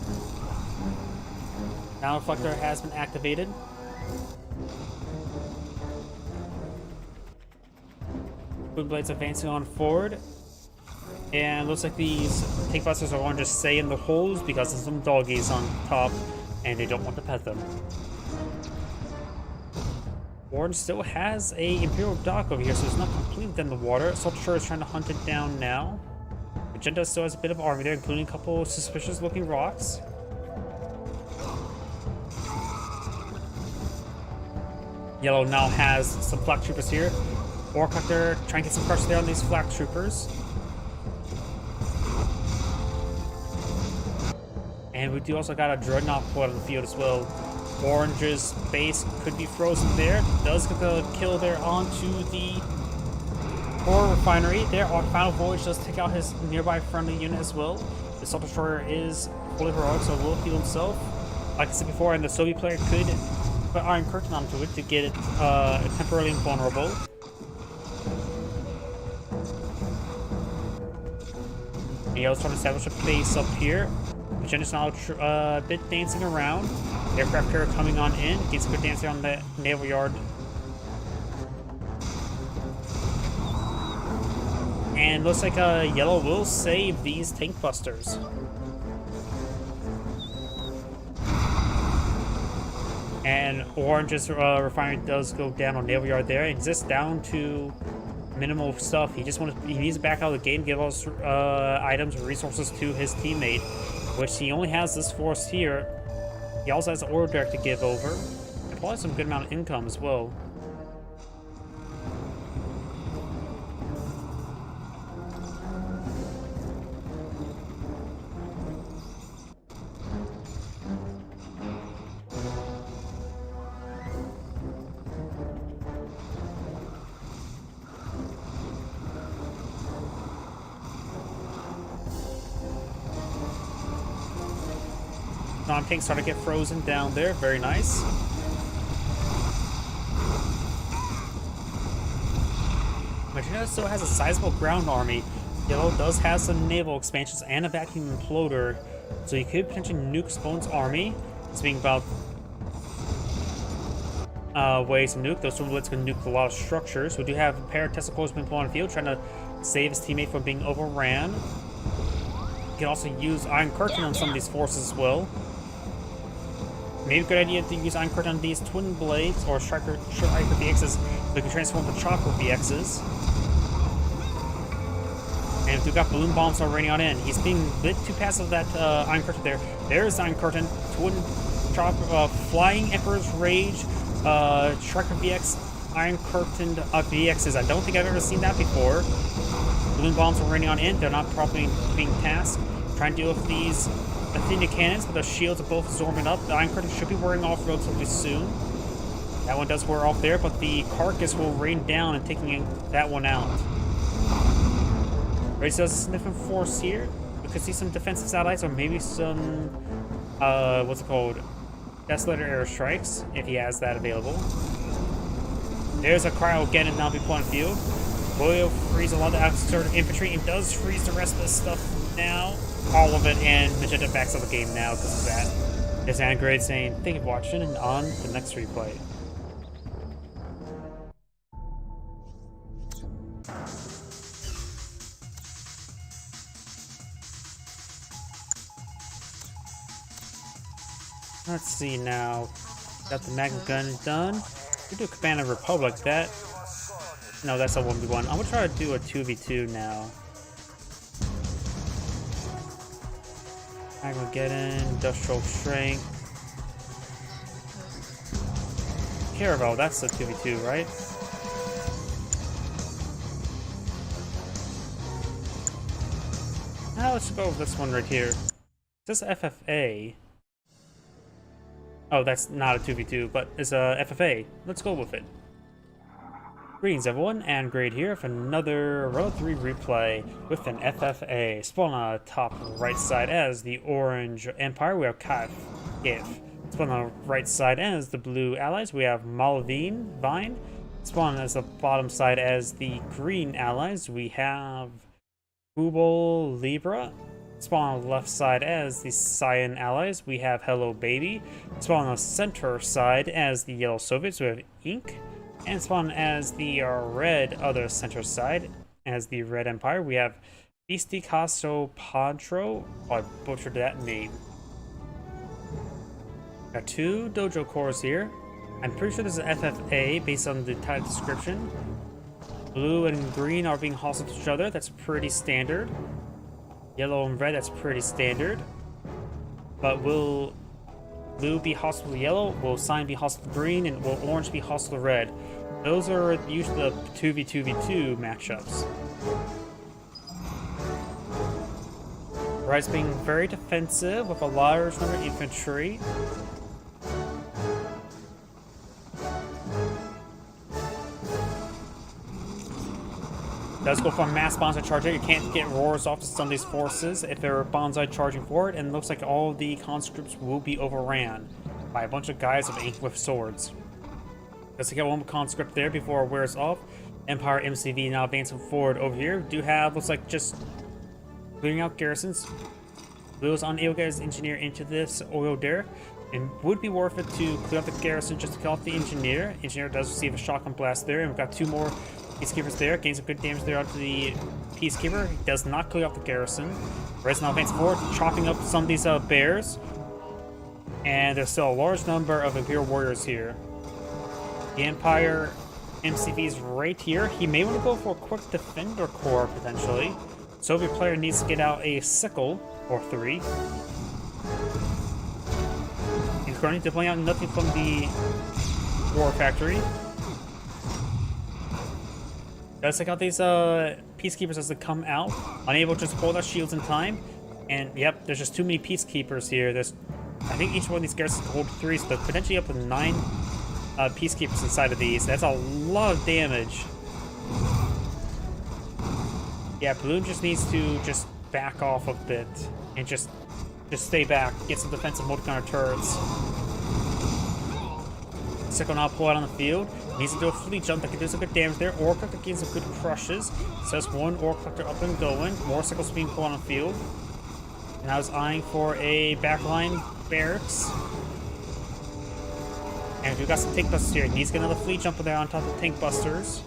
Now Reflector has been activated. Boom Blades advancing on forward. And looks like these Tank Busters are going to just stay in the holes because there's some doggies on top and they don't want to pet them. Orange still has a Imperial Dock over here, so it's not completely dead in the water. Soldier Shore is trying to hunt it down now. Magenta still has a bit of army there, including a couple suspicious looking rocks. Yellow now has some Flak Troopers here. Warcoctor trying to get some pressure there on these Flak Troopers. And we do also got a Dreadnought pulled on the field as well. Orange's base could be frozen there. Does get the kill there onto the ore refinery. There, on Final Voyage does take out his nearby friendly unit as well. The Assault Destroyer is fully heroic, so will heal himself. Like I said before, and the Soviet player could put Iron Curtain onto it to get it temporarily invulnerable. And Yellow's trying to establish a base up here. Magenda's now a bit dancing around. Aircraft carrier coming on in. Gets a good dance on the naval yard. And looks like Yellow will save these Tank Busters. And Orange's refinery does go down on naval yard there. It's just down to minimal stuff. He needs to back out of the game, give all his items and resources to his teammate, which he only has this force here. He also has an order direct to give over, and probably some good amount of income as well. Non-tanks start to get frozen down there. Very nice. Magenta still has a sizable ground army. Yellow does have some naval expansions and a vacuum imploder, so you could potentially nuke Spone's army. It's being about ways to nuke. Those Storm Blitz can nuke a lot of structures. We do have a pair of Tesla been put on the field, trying to save his teammate from being overran. You can also use Iron Curtain on some of these forces as well. Maybe a good idea to use Iron Curtain on these Twin Blades or Striker VXs, so we can transform the Chopper VXs. And if we've got Balloon Bombs already on in, he's being a bit too passive with that Iron Curtain there. There's Iron Curtain, Twin Chopper, Flying Emperor's Rage, Striker VX, Iron Curtain VXs. I don't think I've ever seen that before. Balloon Bombs are raining on in, they're not properly being tasked. Trying to deal with these Athena cannons, but the shields are both storming up. The Iron Curtain should be wearing off relatively soon. That one does wear off there, but the Carcass will rain down and taking that one out. Race does a significant force here. We could see some defensive satellites or maybe some, what's it called? Desolator airstrikes, if he has that available. There's a Cryo Cannon now being put on field. Will freeze a lot of the assorted infantry and does freeze the rest of this stuff now. All of it, and Magenta backs out the game now because of that. There's Angrade saying, thank you for watching, and on the next replay. Let's see now. Got the Magna Gun done. We do Command of Republic. That. No, that's a 1v1. I'm gonna try to do a 2v2 now. Armageddon, Industrial Strength. Caravel, that's a 2v2, right? Now let's go with this one right here. This FFA. Oh, that's not a 2v2, but it's a FFA. Let's go with it. Greetings everyone, and Grade here for another Road 3 replay with an FFA. Spawn on the top right side as the Orange Empire, we have Kiev. Spawn on the right side as the Blue Allies, we have Malavine, Vine, Spawn as the bottom side as the green allies, we have Google Libra. Spawn on the left side as the cyan allies, we have Hello Baby. Spawn on the center side as the yellow Soviets, we have Ink. And spawn as the red other center side as the red Empire, we have Caso Padro. Oh, I butchered that name. Got 2 dojo cores here. I'm pretty sure this is FFA based on the title description. Blue and green are being hostile to each other. That's pretty standard. Yellow and red, that's pretty standard. But will blue be hostile to yellow? Will cyan be hostile to green? And will orange be hostile to red? Those are usually the 2v2v2 matchups. Red's being very defensive with a large number of infantry. Does go for a mass bonsai charger. You can't get roars off to some of these forces if they're bonsai charging forward, and it looks like all of the conscripts will be overran by a bunch of guys with swords. Let's get one conscript there before it wears off. Empire MCV now advancing forward over here. Do have, looks like, just clearing out garrisons. Blue is unable to get his engineer into this oil there. And would be worth it to clear out the garrison just to kill off the engineer. Engineer does receive a shotgun blast there, and we've got 2 more Peacekeepers there. Gains some good damage there onto the Peacekeeper. He does not clear off the garrison. Red's now advancing forward, chopping up some of these bears. And there's still a large number of Imperial warriors here. The Empire MCV is right here. He may want to go for a quick Defender Corps, potentially. Soviet player needs to get out a sickle or 3. He's currently deploying out nothing from the war factory. Does take out these Peacekeepers as they come out. Unable to just hold our shields in time. And yep, there's just too many Peacekeepers here. I think each one of these garrisons can hold 3, so potentially up to 9 Peacekeepers inside of these. That's a lot of damage. Yeah, Blue just needs to just back off a bit and just stay back. Get some defensive multi-gunner turrets. Sickle now pull out on the field. Needs to do a fleet jump that can do some good damage there. Ore Collector gains some good crushes. So that's 1 Ore Collector up and going. More Sickles being pulled on the field. And I was eyeing for a backline barracks. And we've got some tank busters here. Needs to get another fleet jumper there on top of the tank busters.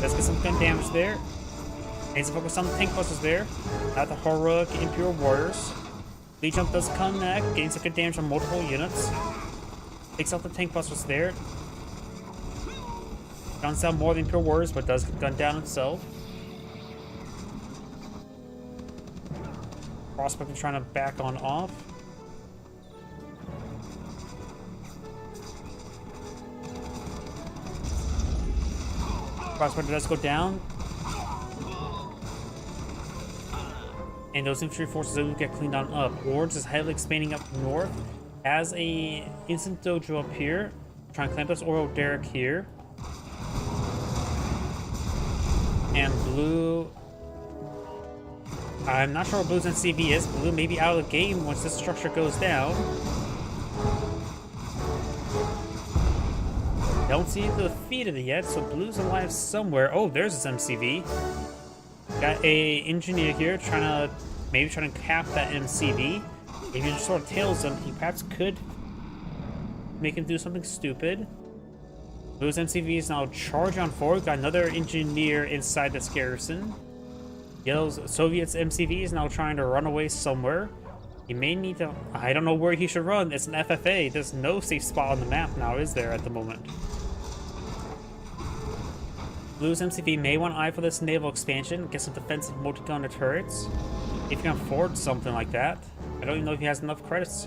Let's get some good damage there. Needs to focus on the tank busters there. Not the heroic Imperial warriors. Fleet jump does connect. Gains some good damage on multiple units. Takes out the tank busters there. Guns down more than Imperial warriors, but does gun down himself. Prospector trying to back on off. Prospector does go down. And those infantry forces will get cleaned on up. Orange is heavily expanding up north. Has a instant dojo up here. Trying to clamp this oil derrick here. And Blue... I'm not sure what Blue's NCV is. Blue may be out of the game once this structure goes down. Don't see the defeat of it yet, so Blue's alive somewhere. Oh, there's his MCV. Got a engineer here trying to cap that MCV. If he just sort of tails him, he perhaps could make him do something stupid. Blue's MCV is now charging on forward. Got another engineer inside this garrison. Yellow's Soviet's MCV is now trying to run away somewhere. He may need to... I don't know where he should run. It's an FFA. There's no safe spot on the map now, is there, at the moment? Blue's MCV may want to eye for this naval expansion. Get some defensive multi-gunner turrets. If he can afford something like that. I don't even know if he has enough credits.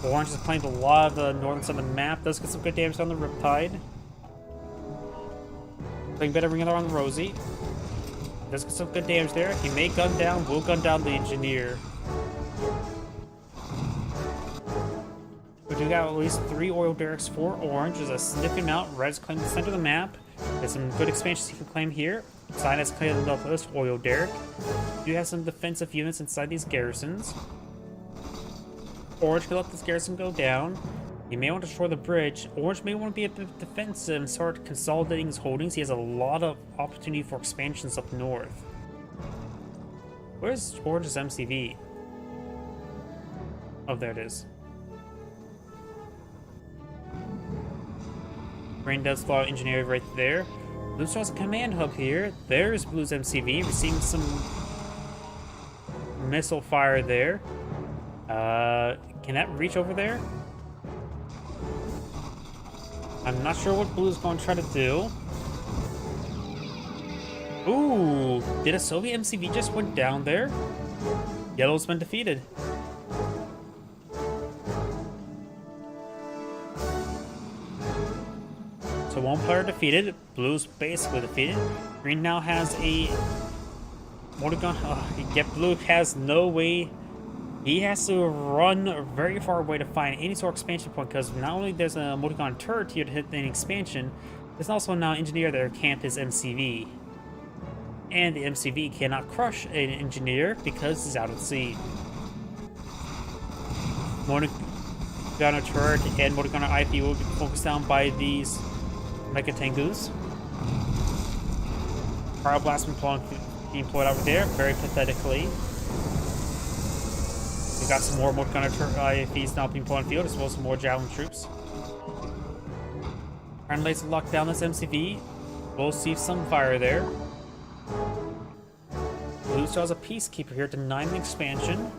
Orange is playing a lot of the northern side of the map. Does get some good damage on the Riptide. Playing better ring on the Rosie. Does get some good damage there. He may gun down, will gun down the engineer. We do got at least 3 oil derricks for Orange. There's a significant amount. Red's claiming the center of the map. There's some good expansions he can claim here. Cyan has claimed up this oil derrick. You have some defensive units inside these garrisons. Orange could let this garrison go down. He may want to destroy the bridge. Orange may want to be a bit defensive and start consolidating his holdings. He has a lot of opportunity for expansions up north. Where's Orange's MCV? Oh, there it is. Green does follow engineer right there. Blue still has a command hub here. There's Blue's MCV, receiving some missile fire there. Can that reach over there? I'm not sure what Blue's going to try to do. Ooh, did a Soviet MCV just went down there? Yellow's been defeated. So one player defeated, Blue's basically defeated. Green now has a motor gun. Yet Blue has no way. He has to run very far away to find any sort of expansion point, because not only there's a motor gun turret here to hit an expansion, there's also now an engineer there camped his MCV. And the MCV cannot crush an engineer because he's out at sea. Motor gunner turret and motor gunner IP will be focused down by these Mecha Tengus. Cryo Blast being employed over there, very pathetically. We got some more motor gunner IFVs now being employed on field, as well as some more Javelin troops. Trying to lock down this MCV. We'll see some fire there. Blue still has a Peacekeeper here denying the expansion.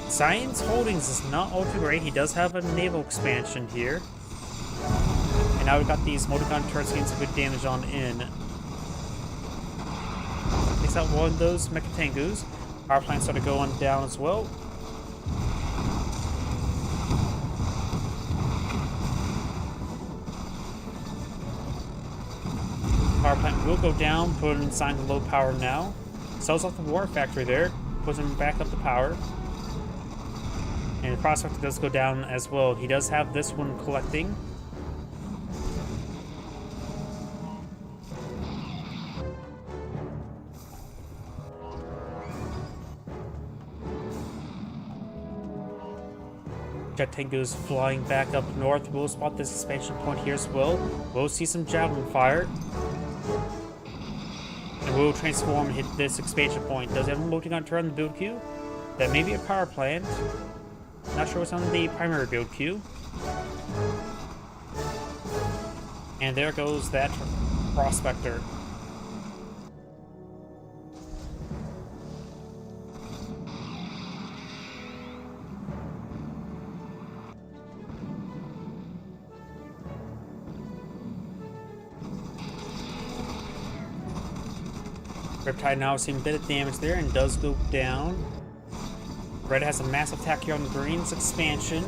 Science Holdings is not all too great. He does have a naval expansion here. And now we've got these motor gun turrets getting some good damage on in. Takes out one of those Mecha Tengus. Power plants started going down as well. Power plant will go down, put it inside the low power now. Sells off the war factory there, puts him back up to power. And the prospector does go down as well. He does have this one collecting. Jet Tengu's flying back up north. We'll spot this expansion point here as well. We'll see some Javelin fire. And we'll transform and hit this expansion point. Does everyone motor gun turret on the build queue? That may be a power plant. Not sure what's on the primary build queue. And there goes that prospector. Riptide now seeing a bit of damage there and does go down. Red has a massive attack here on Green's expansion.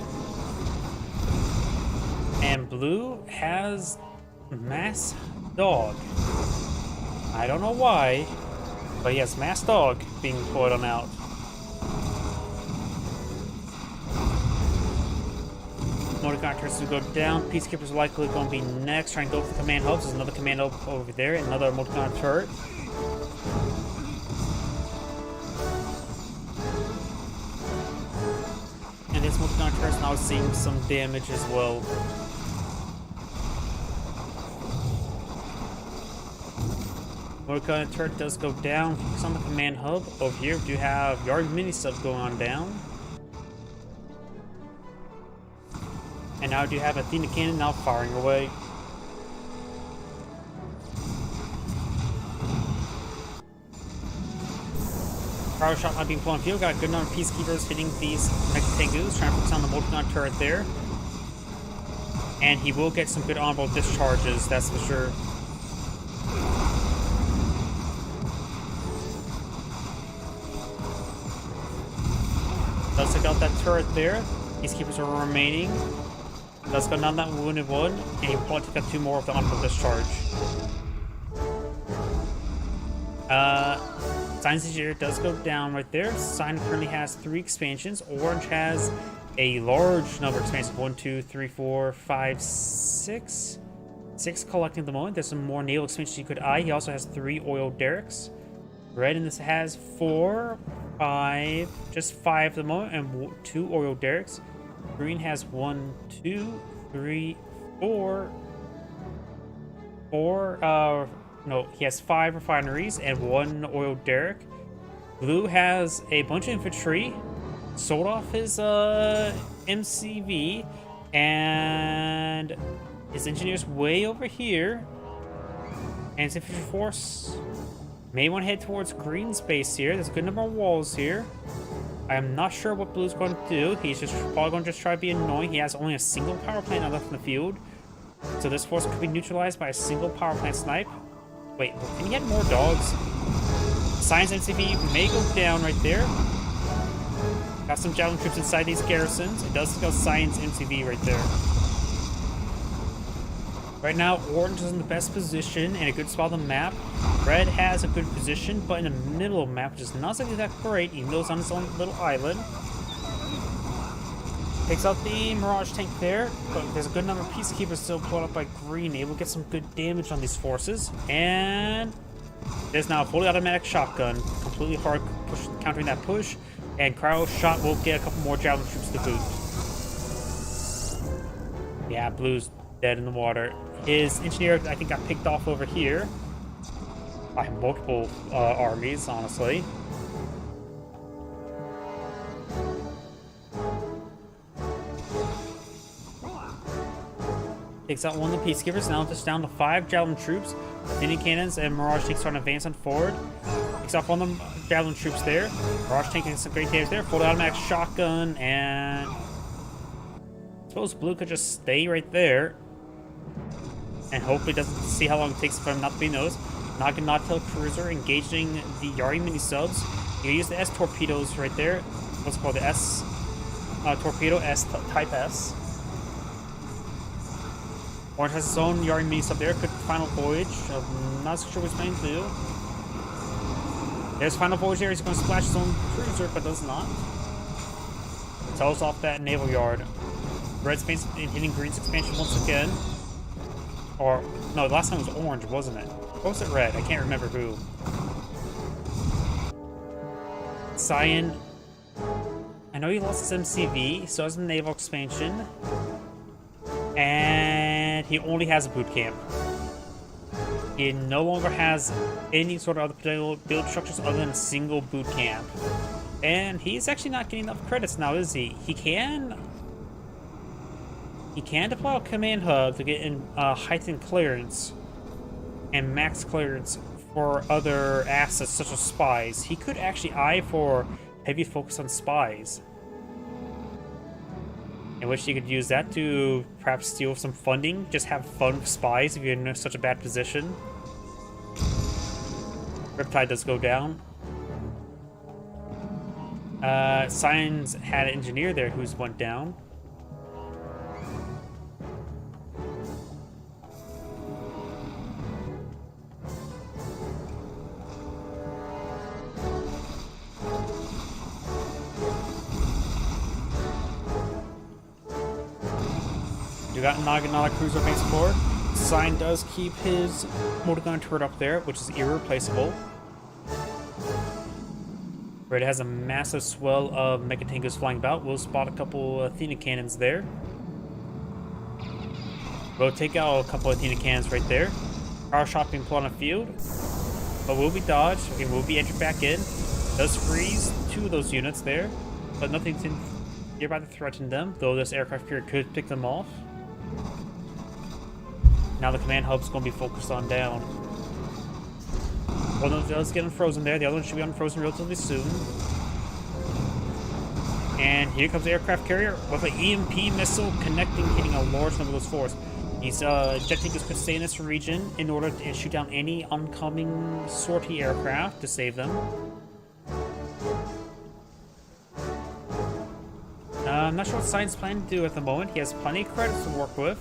And Blue has Mass Dog. I don't know why, but he has Mass Dog being put on out. Motor gun turrets to go down. Peacekeepers are likely going to be next. Trying to go for the command hubs. There's another command hub over there. Another motor gun turret. This motor gun turret is now seeing some damage as well. Motor gun turret does go down. Focus on the command hub. Over here, we do have Yard mini subs going on down. And now we do have Athena cannon now firing away. Power shot not being put on field. Got a good number of Peacekeepers hitting these Mecha Tengus, trying to focus on the motor gun turret there. And he will get some good honorable discharges, that's for sure. Does take out that turret there. Peacekeepers are remaining. Does go down that wounded one, and he will probably take out 2 more of the honorable discharge. Science Engineer does go down right there. Sign currently has 3 expansions. Orange has a large number of expansions. 1, 2, 3, 4, 5, 6. 6 collecting at the moment. There's some more naval expansions you could eye. He also has 3 oil derricks. Red in this has 4, 5, just 5 at the moment, and 2 Oreo Derricks. Green has 1, 2, 3, 4. No, he has 5 refineries and 1 Oil Derrick. Blue has a bunch of infantry, sold off his MCV, and his engineer's way over here. And his infantry force may want to head towards green space here. There's a good number of walls here. I'm not sure what Blue's going to do. He's just probably going to just try to be annoying. He has only a single power plant now left in the field. So this force could be neutralized by a single power plant snipe. Wait, can he get more dogs? Science MCV may go down right there. Got some javelin troops inside these garrisons. It does go Science MCV right there. Right now, orange is in the best position and a good spot on the map. Red has a good position, but in the middle of the map, which is not exactly that great, even though it's on its own little island. Takes out the Mirage tank there, but there's a good number of Peacekeepers still pulled up by green, able to get some good damage on these forces. And there's now a fully automatic shotgun, completely hard push, countering that push, and cryo shot will get a couple more javelin troops to boot. Yeah, Blue's dead in the water. His engineer, I think, got picked off over here by multiple armies, honestly. Takes out one of the Peacekeepers, now just down to 5 javelin troops. Athenian cannons and Mirage tanks starting to advance on forward. Takes off one of the javelin troops there. Mirage tank getting some great damage there. Fully automatic shotgun, and I suppose Blue could just stay right there and hopefully doesn't see how long it takes for him not to be noticed. Naginata cruiser engaging the Yari mini subs. You can use the S torpedoes right there. What's it called? The S torpedo, type S. Orange has its own Yari mini sub there. Could final voyage. I'm not so sure what he's planning to do. There's final voyage there. He's going to splash his own cruiser, but does not. Tells off that naval yard. Red space hitting green's expansion once again. Or no, the last time was orange, wasn't it? Or was it red? I can't remember who. Cyan. I know he lost his MCV, so has the naval expansion. And he only has a boot camp. He no longer has any sort of other build structures other than a single boot camp. And he's actually not getting enough credits now, is he? He can deploy a command hub to get in heightened clearance and max clearance for other assets such as spies. He could actually eye for heavy focus on spies, in which you could use that to perhaps steal some funding. Just have fun with spies if you're in such a bad position. Riptide does go down. Cyan's had an engineer there who's went down. You got Naginata cruiser base forward. Cyan does keep his motor gun turret up there, which is irreplaceable. Red has a massive swell of Mecha Tankers flying about. We'll spot a couple Athena cannons there. We'll take out a couple Athena cannons right there. Power shot being put on the field, but will be dodged and will be entered back in. Does freeze 2 of those units there, but nothing nearby to threaten them, though this aircraft carrier could pick them off. Now the command hub's going to be focused on down. One of them does get unfrozen there. The other one should be unfrozen relatively soon. And here comes the aircraft carrier with an EMP missile connecting, hitting a large number of those forces. These jet tankers could stay in this region in order to shoot down any oncoming sortie aircraft to save them. I'm not sure what Cyan's planning to do at the moment. He has plenty of credits to work with,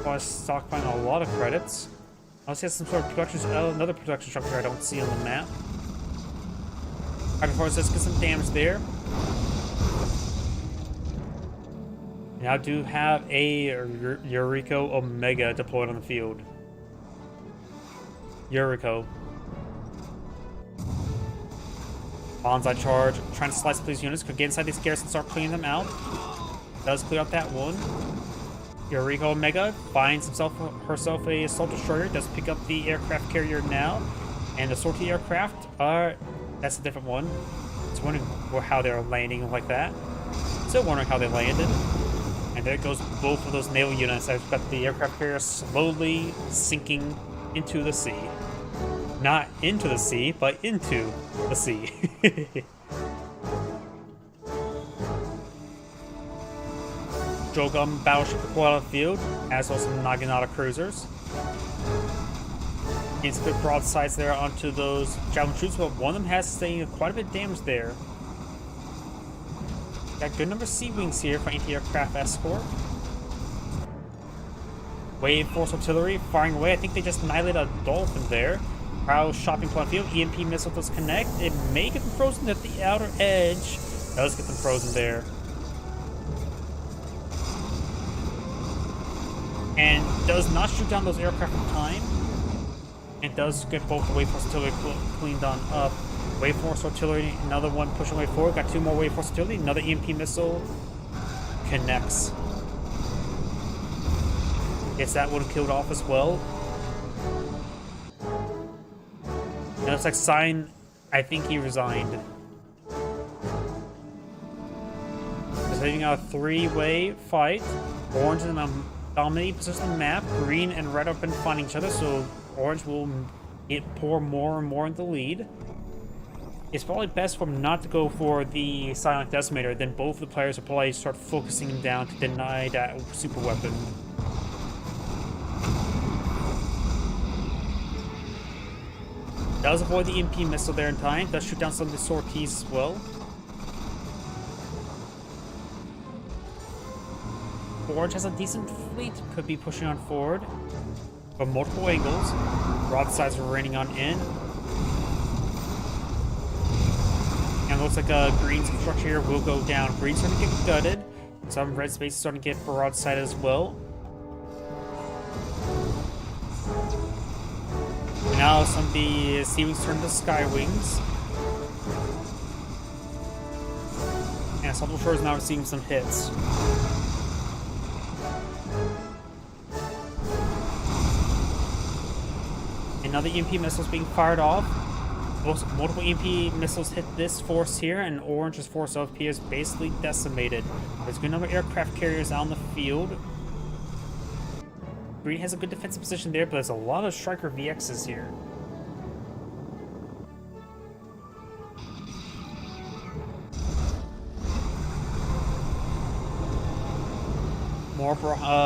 while stockpiling a lot of credits. Unless he has some sort of production, another production structure I don't see on the map. Hyperforce does get some damage there. Now do have a Yuriko Omega deployed on the field. Yuriko. Bonsai charge, trying to slice up these units. Could get inside these garrisons, start cleaning them out. Does clear out that one. Eureka Omega finds herself a assault destroyer. Does pick up the aircraft carrier now, and the sortie aircraft are. That's a different one. Just wondering how they're landing like that. Still wondering how they landed. And there goes both of those naval units. I've got the aircraft carrier slowly sinking into the sea. Not into the sea, but into the sea. Shogun battleship deployed on the field, as well as some Naginata cruisers. Gains good broadsides there onto those javelin troops, but one of them has sustained quite a bit of damage there. Got good number of sea wings here for anti-aircraft escort. Wave force artillery firing away. I think they just annihilated a dolphin there. Crowd shopping point field. EMP missile does connect. It may get them frozen at the outer edge. Does get them frozen there. And does not shoot down those aircraft in time. And does get both the wave force artillery cleaned on up. Wave force artillery, another one pushing way forward. Got two more wave force artillery. Another EMP missile connects. Guess that would have killed off as well. And it looks like Sign, I think he resigned. Just leaving out a three-way fight. Orange is in a dominating position on the map. Green and red have been finding each other, so orange will pour more and more into the lead. It's probably best for him not to go for the Silent Decimator, then both the players will probably start focusing him down to deny that super weapon. Does avoid the EMP missile there in time. Does shoot down some of the sorties as well. Orange has a decent fleet. Could be pushing on forward from multiple angles. Broadsides are raining on in. And it looks like Green's construction here will go down. Green's starting to get gutted. Some red space is starting to get broadside as well. And now some of the Sea Wings turn to Sky Wings. And Assault Shore is now receiving some hits. Another EMP missiles being fired off. Multiple EMP missiles hit this force here, and Orange's force OP is basically decimated. There's a good number of aircraft carriers out in the field. Green has a good defensive position there, but there's a lot of Striker VXs here. More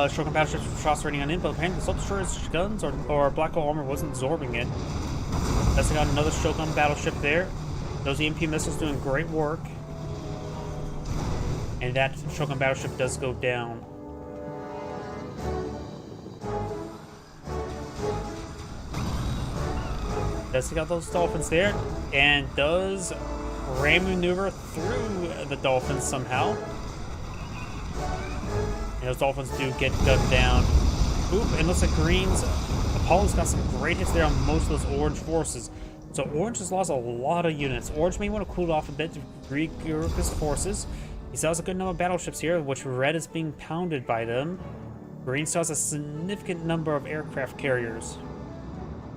Shogun battleships shots raining on in, but apparently the Assault Destroyer's guns or Black Hole armor wasn't absorbing it. That's got another Shogun battleship there. Those EMP missiles doing great work. And that Shogun battleship does go down. Does take out those dolphins there, and does ram maneuver through the dolphins somehow. And those dolphins do get gunned down. Oop, and looks like Green's Apollo's got some great hits there on most of those orange forces. So orange has lost a lot of units. Orange may want to cool off a bit to regroup his forces. He still has a good number of battleships here, which red is being pounded by them. Green still has a significant number of aircraft carriers.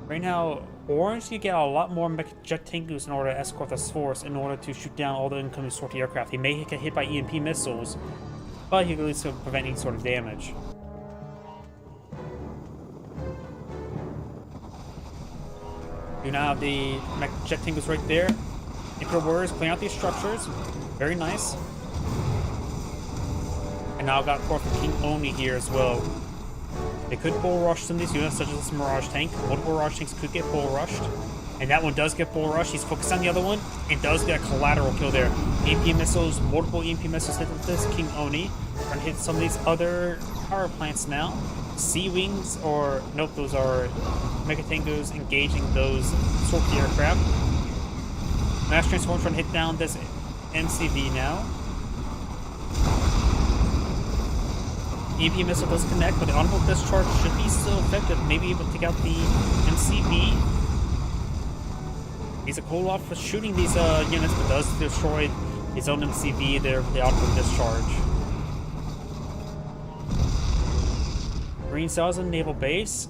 Right now, orange can get a lot more jet tankus in order to escort this force in order to shoot down all the incoming sortie aircraft. He may get hit by EMP missiles, but he can at least prevent any sort of damage. You now have the jet tankus right there. Emperor Warriors clearing out these structures. Very nice. And now I've got Court of King Oni here as well. They could bull rush some of these units, such as this Mirage tank. Multiple Mirage tanks could get bull rushed. And that one does get bull rushed. He's focused on the other one and does get a collateral kill there. EMP missiles, multiple EMP missiles hit with this King Oni. Trying to hit some of these other power plants now. Sea Wings, or nope, those are Mega Tango's engaging those sortie aircraft. Mass Transform trying to hit down this MCV now. EMP missile does connect, but the honorable discharge should be still effective. Maybe able to take out the MCV. He's a cool off for shooting these units, but does destroy his own MCV there with the output discharge. Green still has a naval base,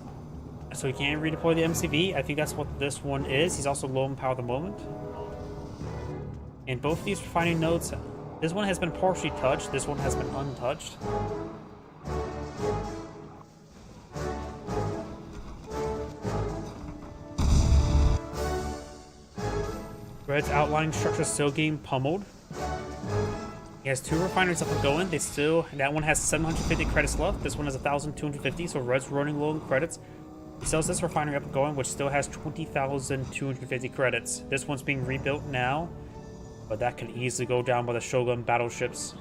so he can redeploy the MCV. I think that's what this one is. He's also low in power at the moment. And both of these refining nodes, this one has been partially touched, this one has been untouched. Red's outlying structure still getting pummeled. He has 2 refineries up and going. That one has 750 credits left. This one has 1,250, so Red's running low in credits. He sells this refinery up and going, which still has 20,250 credits. This one's being rebuilt now, but that can easily go down by the Shogun battleships.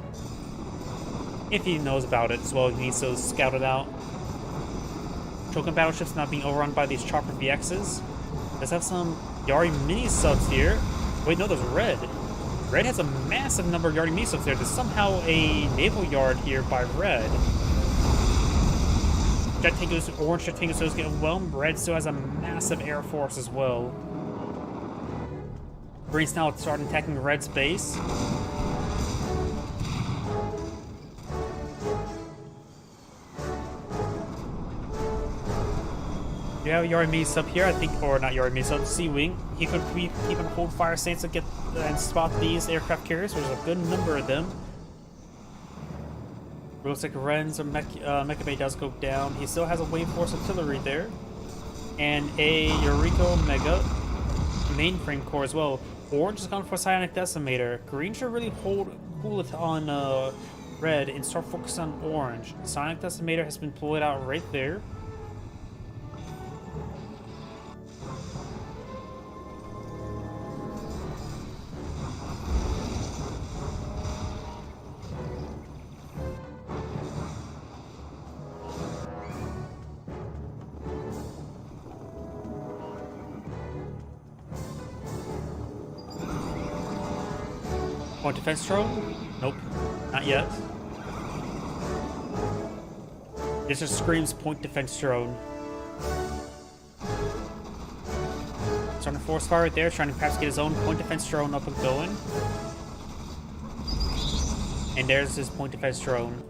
If he knows about it as well, he needs to scout it out. Shogun battleships not being overrun by these chopper VXs. Let's have some Yari mini subs here. Wait, no, there's Red. Red has a massive number of Yari mini subs there. There's somehow a naval yard here by Red. Orange Jet Tango is getting whelmed. Red still has a massive air force as well. Green's now starting attacking Red's base. You have Yari mini sub here, I think, or not Yari mini sub, C-Wing. He could keep on hold fire stance to get and spot these aircraft carriers. There's a good number of them. Looks like Ren's Mecha Bay does go down. He still has a Wave Force artillery there, and a Yuriko Mega mainframe core as well. Orange has gone for Psionic Decimator. Green should really cool it on Red and start focusing on Orange. Psionic Decimator has been pulled out right there. Point defense drone? Nope, not yet. This just screams point defense drone. Starting to force fire right there, trying to perhaps get his own point defense drone up and going. And there's his point defense drone.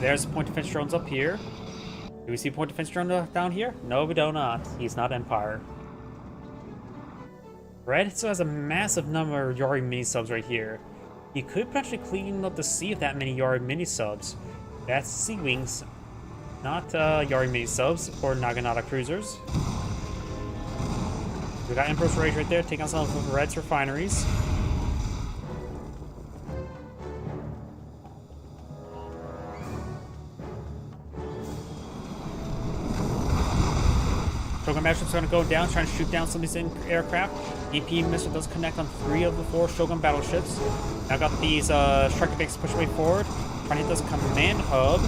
There's point defense drones up here. Do we see point defense drone down here? No, we do not. He's not Empire. Red still has a massive number of Yari mini subs right here. He could potentially clean up the sea of that many Yari mini subs. That's C-Wings, not Yari mini subs or Naginata cruisers. We got Emperor's Rage right there, taking out some of Red's refineries. Shogun battleships are going to go down, trying to shoot down some of these aircraft. EP missile does connect on 3 of the 4 Shogun battleships. Now got these striker bases push way forward, trying to hit this command hub.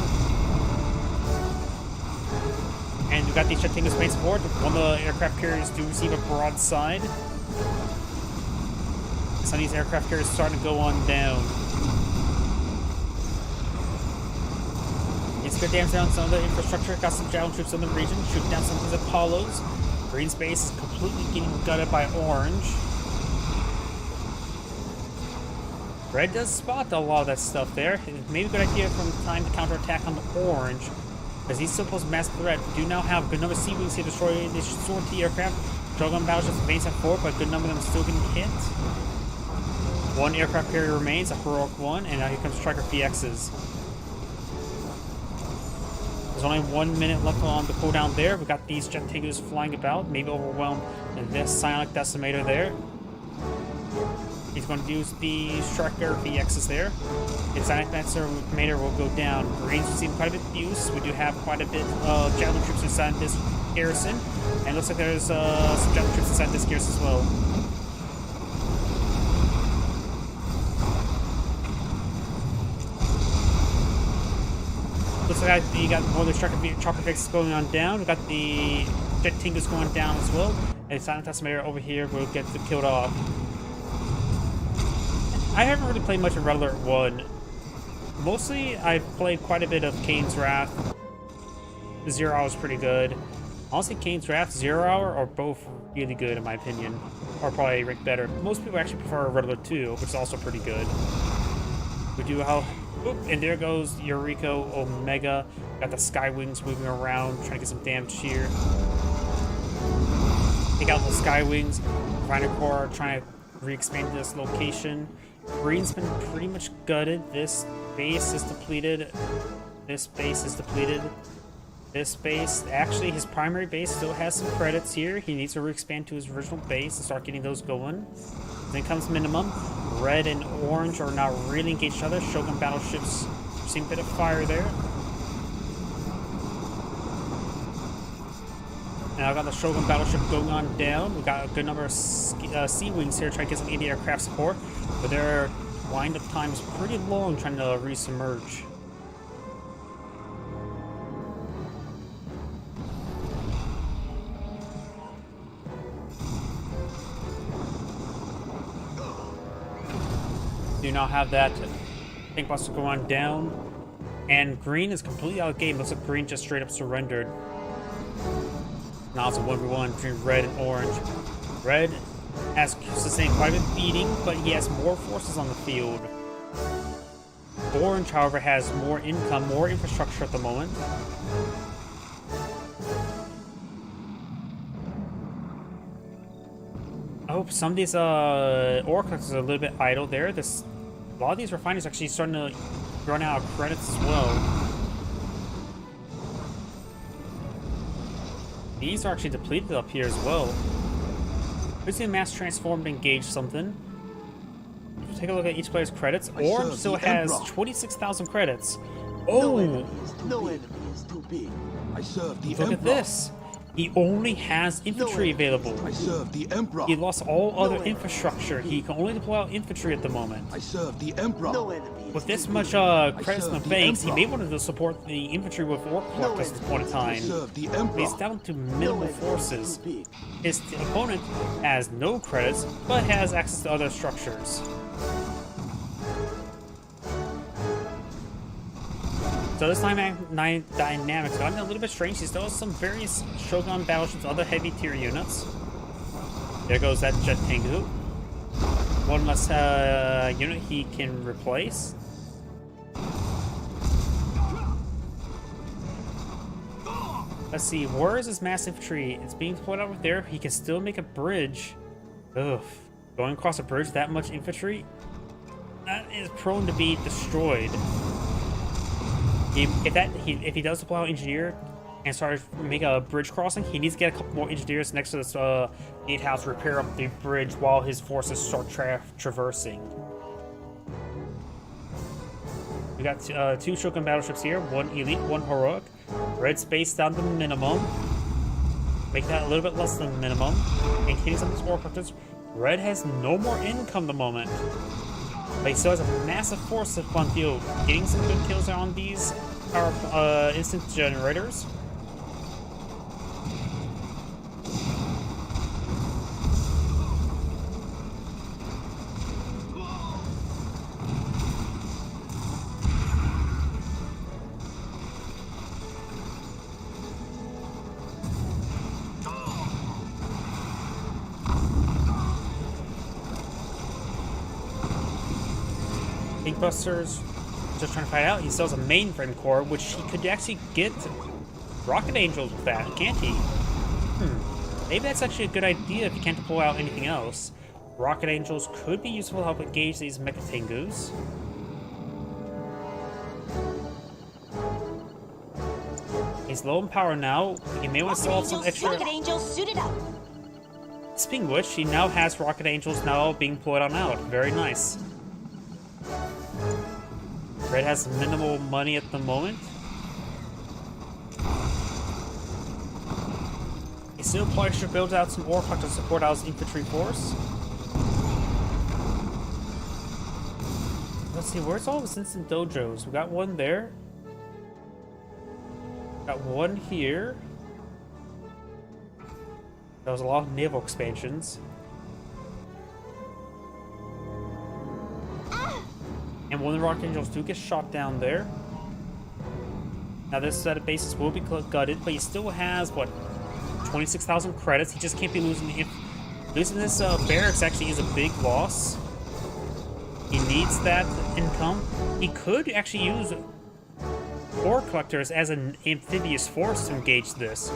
And we got these jet tango space forward. One of the aircraft carriers do receive a broadside. Some of these aircraft carriers are starting to go on down. It's good damage down some of the infrastructure. Got some Javelin troops in the region. Shoot down some of these Apollos. Green space is completely getting gutted by Orange. Red does spot a lot of that stuff there. It may be a good idea from time to counterattack on the Orange, because he's still posed a massive threat. We do now have a good number of C-Wings here to destroy these sortie aircraft. Shogun battleships advancing forward, but a good number of them still getting hit. 1 aircraft carrier remains, a heroic one, and now here comes Striker VXs. There's only 1 minute left on the cooldown there. We got these jet tangos flying about, maybe overwhelmed, and this Psionic Decimator there. He's going to use the Striker VXs there. His Psionic Decimator will go down. Green's receiving quite a bit of use. We do have quite a bit of Javelin troops inside this garrison, and it looks like there's some Javelin troops inside this garrison as well. Looks like you got more of the chopper fixes going on down. We got the jet tingers going down as well. And Psionic Decimator over here will get killed off. I haven't really played much of Red Alert 1. Mostly, I've played quite a bit of Kane's Wrath. Zero was pretty good. Honestly, Kane's Draft, Zero Hour are both really good in my opinion. Or probably ranked better. Most people actually prefer Riddler 2, which is also pretty good. We do how... Oop, and there goes Eureka Omega. Got the Sky Wings moving around, trying to get some damage here. Take out the Sky Wings. Refiner Core trying to re-expand this location. Green's been pretty much gutted. This base is depleted. This base is depleted. This base, actually his primary base still has some credits here. He needs to re-expand to his original base and start getting those going. Then comes minimum. Red and orange are now really engaged each other. Shogun battleships, seeing a bit of fire there. Now I got the Shogun battleship going on down. We got a good number of sea wings here trying to get some anti-aircraft support, but their wind-up time is pretty long trying to re-submerge. Do not have that tank buster go on down, and green is completely out of game. Looks like green just straight up surrendered. Now it's a 1v1 between red and orange. Red has sustained quite a beating, but he has more forces on the field. Orange, however, has more income, more infrastructure at the moment. I hope some of these ore collectors are a little bit idle there. A lot of these refineries actually starting to run out of credits as well. These are actually depleted up here as well. We've seen mass transformed engage something. If you take a look at each player's credits, Orange still has 26,000 credits. Oh! No enemy is too big. I serve the Look at this. He only has infantry available. I serve the Emperor. He lost all other infrastructure. He can only deploy out infantry at the moment. I serve the Emperor. No enemy. With this much credits in the banks, he may want to support the infantry with ore collectors at this point in time. He's down to minimal forces. His opponent has no credits, but has access to other structures. So this dynamic's gotten a little bit strange. He still has some various Shogun battleships, other heavy tier units. There goes that Jet Tengu. One less unit he can replace. Let's see, where is his mass infantry? It's being deployed over there. He can still make a bridge. Ugh. Going across a bridge, that much infantry? That is prone to be destroyed. If he does deploy out engineer and start make a bridge crossing, he needs to get a couple more engineers next to this gatehouse to repair up the bridge while his forces start traversing. We got two Shogun battleships here, one elite, one heroic. Red space down to minimum. Make that a little bit less than minimum. And hitting some of these war collectors. Red has no more income at the moment. But he still has a massive force up on field. Getting some good kills on these power instant generators. Busters, just trying to find out. He still has a mainframe core, which he could actually get rocket angels with that, can't he? Maybe that's actually a good idea if you can't deploy out anything else. Rocket angels could be useful to help engage these Mecha Tengus. He's low in power now. He may want to solve some extra. Rocket angels suited up. Speaking of which, he now has rocket angels now being deployed on out. Very nice. Red has minimal money at the moment. He still probably should build out some ore to support our infantry force. Let's see, where's all the instant dojos? We got one there. Got one here. That was a lot of naval expansions. And one of the Rocket Angels do get shot down there. Now this set of bases will be gutted, but he still has, what, 26,000 credits. He just can't be losing. If losing this barracks actually is a big loss. He needs that income. He could actually use ore collectors as an amphibious force to engage this.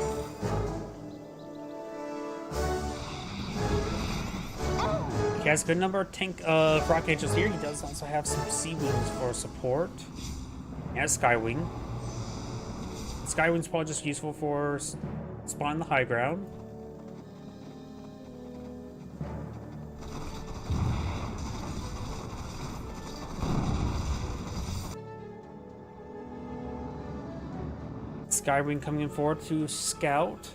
He has a good number of tank rocket angels here. He does also have some sea wings for support. And Skywing. Skywing's probably just useful for spawning the high ground. Skywing coming in forward to scout.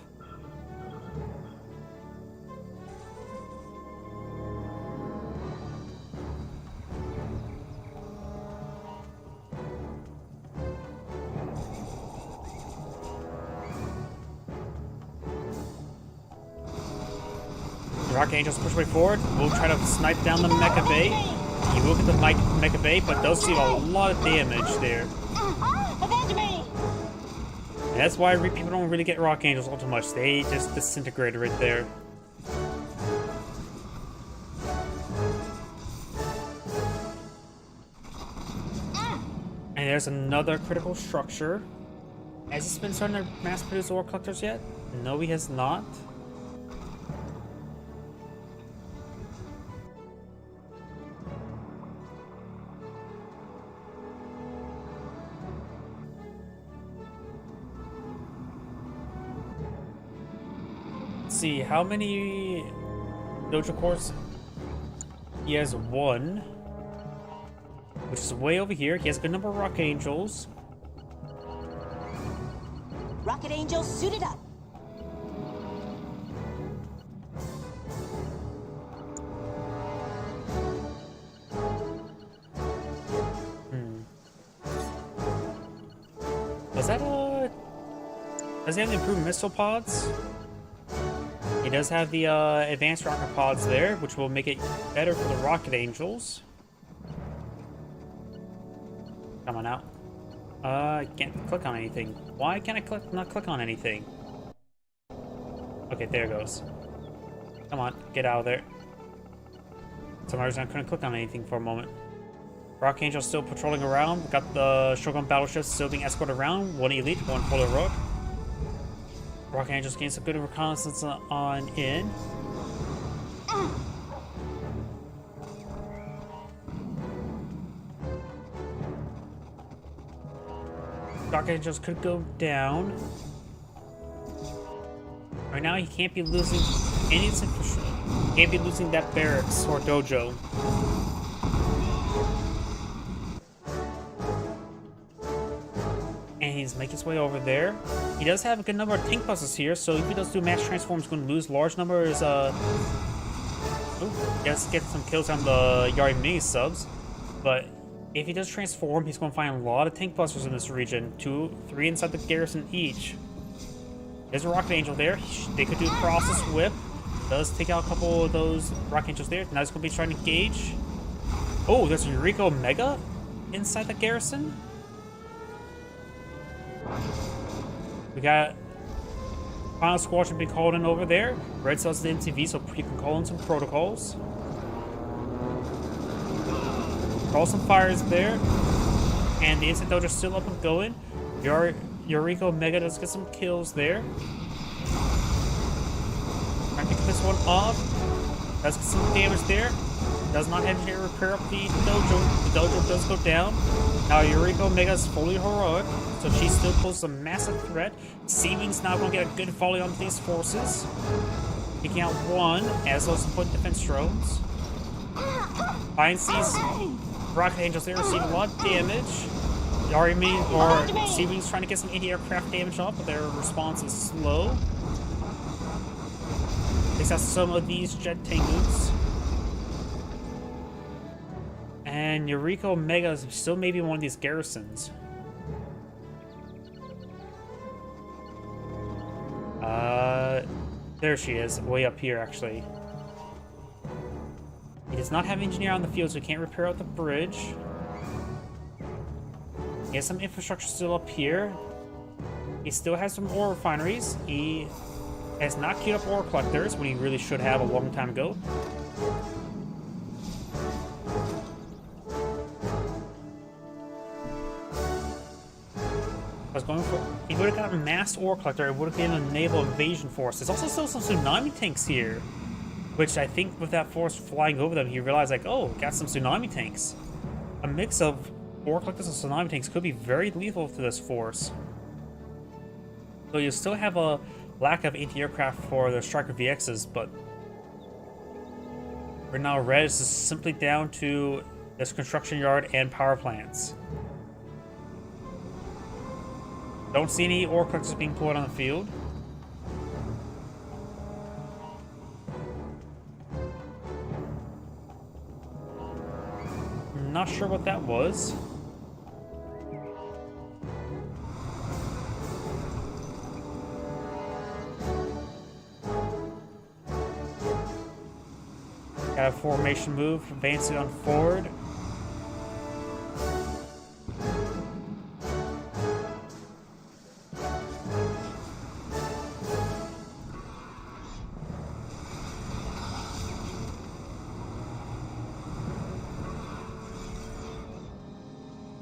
Rocket Angels push way forward. We'll try to snipe down the Mecha Bay. You will get the Mecha Bay, but does see a lot of damage there. And that's why people don't really get Rock Angels all too much. They just disintegrated right there. And there's another critical structure. Has he been starting to mass produce ore collectors yet? No, he has not. See how many dojo cores. He has one, which is way over here. He has a good number of rock angels. Rocket Angels suited up. Was that a? Does he have the improved missile pods? He does have the advanced rocket pods there, which will make it better for the Rocket Angels. Come on out. I can't click on anything. Why can't I not click on anything? Okay, there it goes. Come on, get out of there. For some reason I couldn't click on anything for a moment. Rocket Angel still patrolling around. We got the Shogun battleships still being escorted around. One elite, one full heroic. Rocket Angels gain some good reconnaissance on in. Rocket Angels could go down. Right now, he can't be losing any of his infrastructure. Can't be losing that barracks or dojo. And he's making his way over there. He does have a good number of tank buses here, so if he does do mass transform, he's going to lose large numbers. Yes, get some kills on the Yari mini subs. But if he does transform, he's going to find a lot of tank busters in this region. 2, 3 inside the garrison each. There's a Rocket Angel there. They could do a Process Whip. Does take out a couple of those Rocket Angels there. Now he's going to be trying to engage. Oh, there's a Yuriko Mega inside the garrison. We got Final Squadron being called in over there. Red sells the MTV, so you can call in some protocols. Call some fires there. And the instant dojo's still up and going. Yuriko Mega does get some kills there. Trying to pick this one off. Does get some damage there. Does not have to repair up the dojo. The dojo does go down. Now Yuriko Mega is fully heroic, so she still poses a massive threat. Seawing's now going to get a good volley onto these forces. Taking out one, as well as some point defense drones. Finds these Rocket Angels there, receive a lot of damage. Seawing's trying to get some anti-aircraft damage off, but their response is slow. Takes out some of these jet Tengus. And Yuriko Mega is still maybe one of these garrisons. There she is, way up here actually. He does not have engineer on the field, so he can't repair out the bridge. He has some infrastructure still up here. He still has some ore refineries. He Has not queued up ore collectors when he really should have a long time ago. I was going for... He would have got a mass ore collector. It would have been a naval invasion force. There's also still some tsunami tanks here, which I think with that force flying over them, he realized like, oh, got some tsunami tanks. A mix of ore collectors and tsunami tanks could be very lethal to this force. So you still have a lack of anti-aircraft for the Striker VXs, but right now red is simply down to this construction yard and power plants. Don't see any ore collectors being pulled on the field. I'm not sure what that was. Got a formation move, advancing on forward.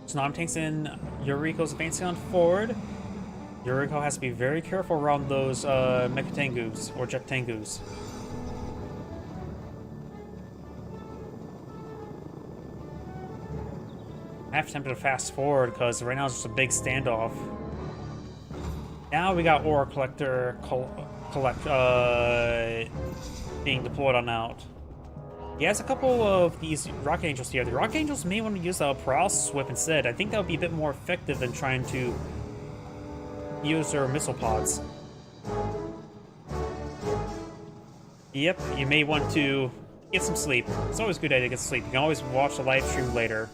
Tsunami tanks in Yuriko's advancing on forward. Yuriko has to be very careful around those Mecha Tengus or Jet Tengus. I have to attempt to fast forward because right now it's just a big standoff. Now we got ore collector being deployed on out. He has a couple of these Rocket Angels here. The Rocket Angels may want to use a Paralysis Whip instead. I think that would be a bit more effective than trying to use their missile pods. Yep, you may want to get some sleep. It's always a good idea to get sleep. You can always watch the live stream later.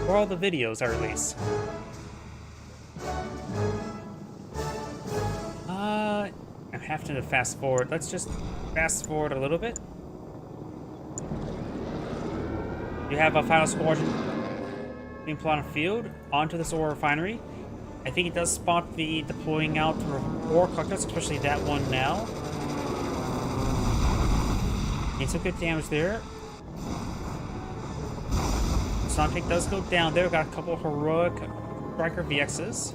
Or all the videos I release. I'm having to fast forward. Let's just fast forward a little bit. You have a final squadron being put on the field onto this ore refinery. I think it does spot the deploying out ore collectors, especially that one now. He took good damage there. Tsunami tank does go down there. We've got a couple of heroic Striker VXs.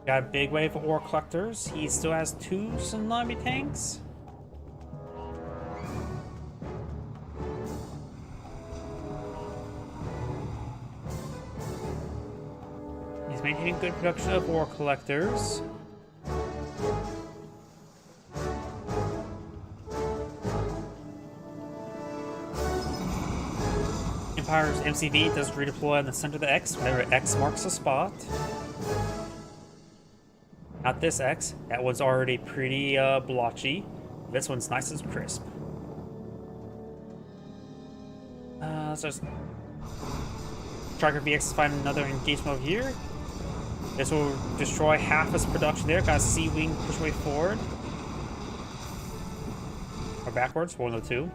Got a big wave of ore collectors. He still has 2 tsunami tanks. He's maintaining good production of ore collectors. Empire's MCV does redeploy in the center of the X whenever X marks a spot. Not this X. That one's already pretty blotchy. This one's nice and crisp. So Striker VX find another engagement over here. This will destroy half his production there. Got a C-Wing push way forward. Or backwards, one of the two.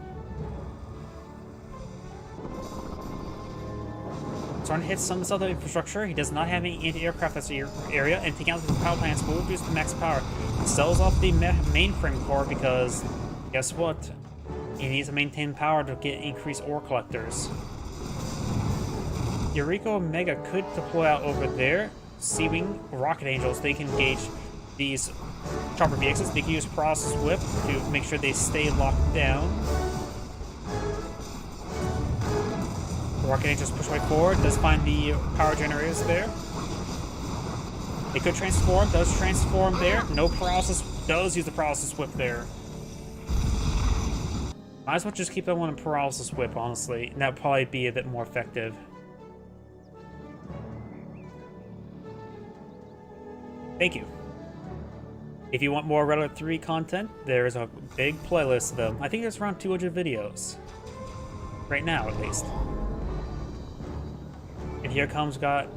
Starting to hit some of this other infrastructure. He does not have any anti-aircraft in this area, and taking out the power plants will reduce the max power. Sells off the mainframe core because, guess what? He needs to maintain power to get increased ore collectors. Yuriko Mega could deploy out over there. C-Wing Rocket Angels, they can engage these Chopper VXs. They can use Paralysis Whip to make sure they stay locked down. Rocket Angels push right forward, does find the power generators there. It could transform, does transform there. No paralysis, does use the Paralysis Whip there. Might as well just keep that one in Paralysis Whip, honestly. And that would probably be a bit more effective. Thank you. If you want more Red Alert 3 content, there's a big playlist of them. I think there's around 200 videos. Right now, at least. And here comes got...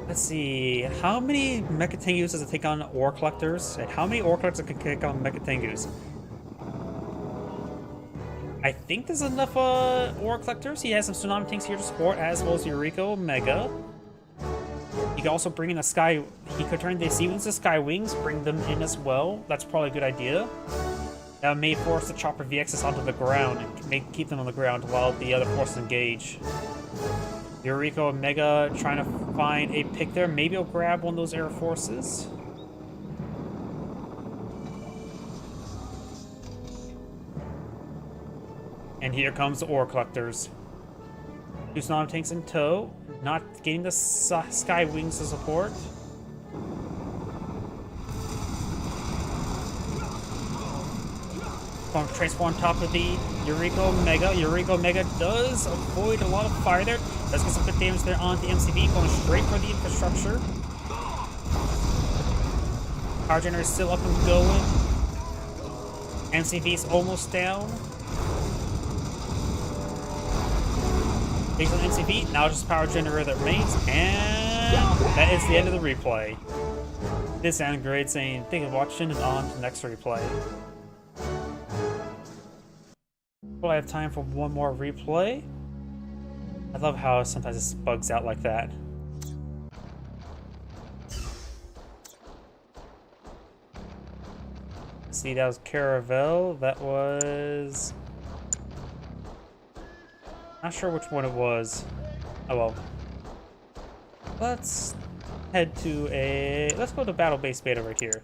Let's see, how many Mecha Tengus does it take on ore collectors? And how many ore collectors can take on Mecha Tengus? I think there's enough ore collectors. He has some tsunami tanks here to support, as well as Yuriko Mega. You could also bring in a sky. He could turn the Sea Wings to Sky Wings, bring them in as well. That's probably a good idea. That may force the Chopper VXs onto the ground and keep them on the ground while the other forces engage. Yuriko and Mega trying to find a pick there. Maybe he'll grab one of those air forces. And here comes the ore collectors. Two Tsunami tanks in tow. Not getting the Sky Wings to support. Going to transform on top of the Yuriko Mega. Yuriko Mega does avoid a lot of fire there. Does get some good damage there on the MCV. Going straight for the infrastructure. Power generator is still up and going. MCV is almost down. Takes on MCV, now just power generator that remains, and that is the end of the replay. This sounded great, saying thank you for watching and on to the next replay. Well, I have time for one more replay. I love how sometimes this bugs out like that. See, that was Caravel. That was... not sure which one it was. Oh well. Let's head to a... let's go to Battle Base Beta right here.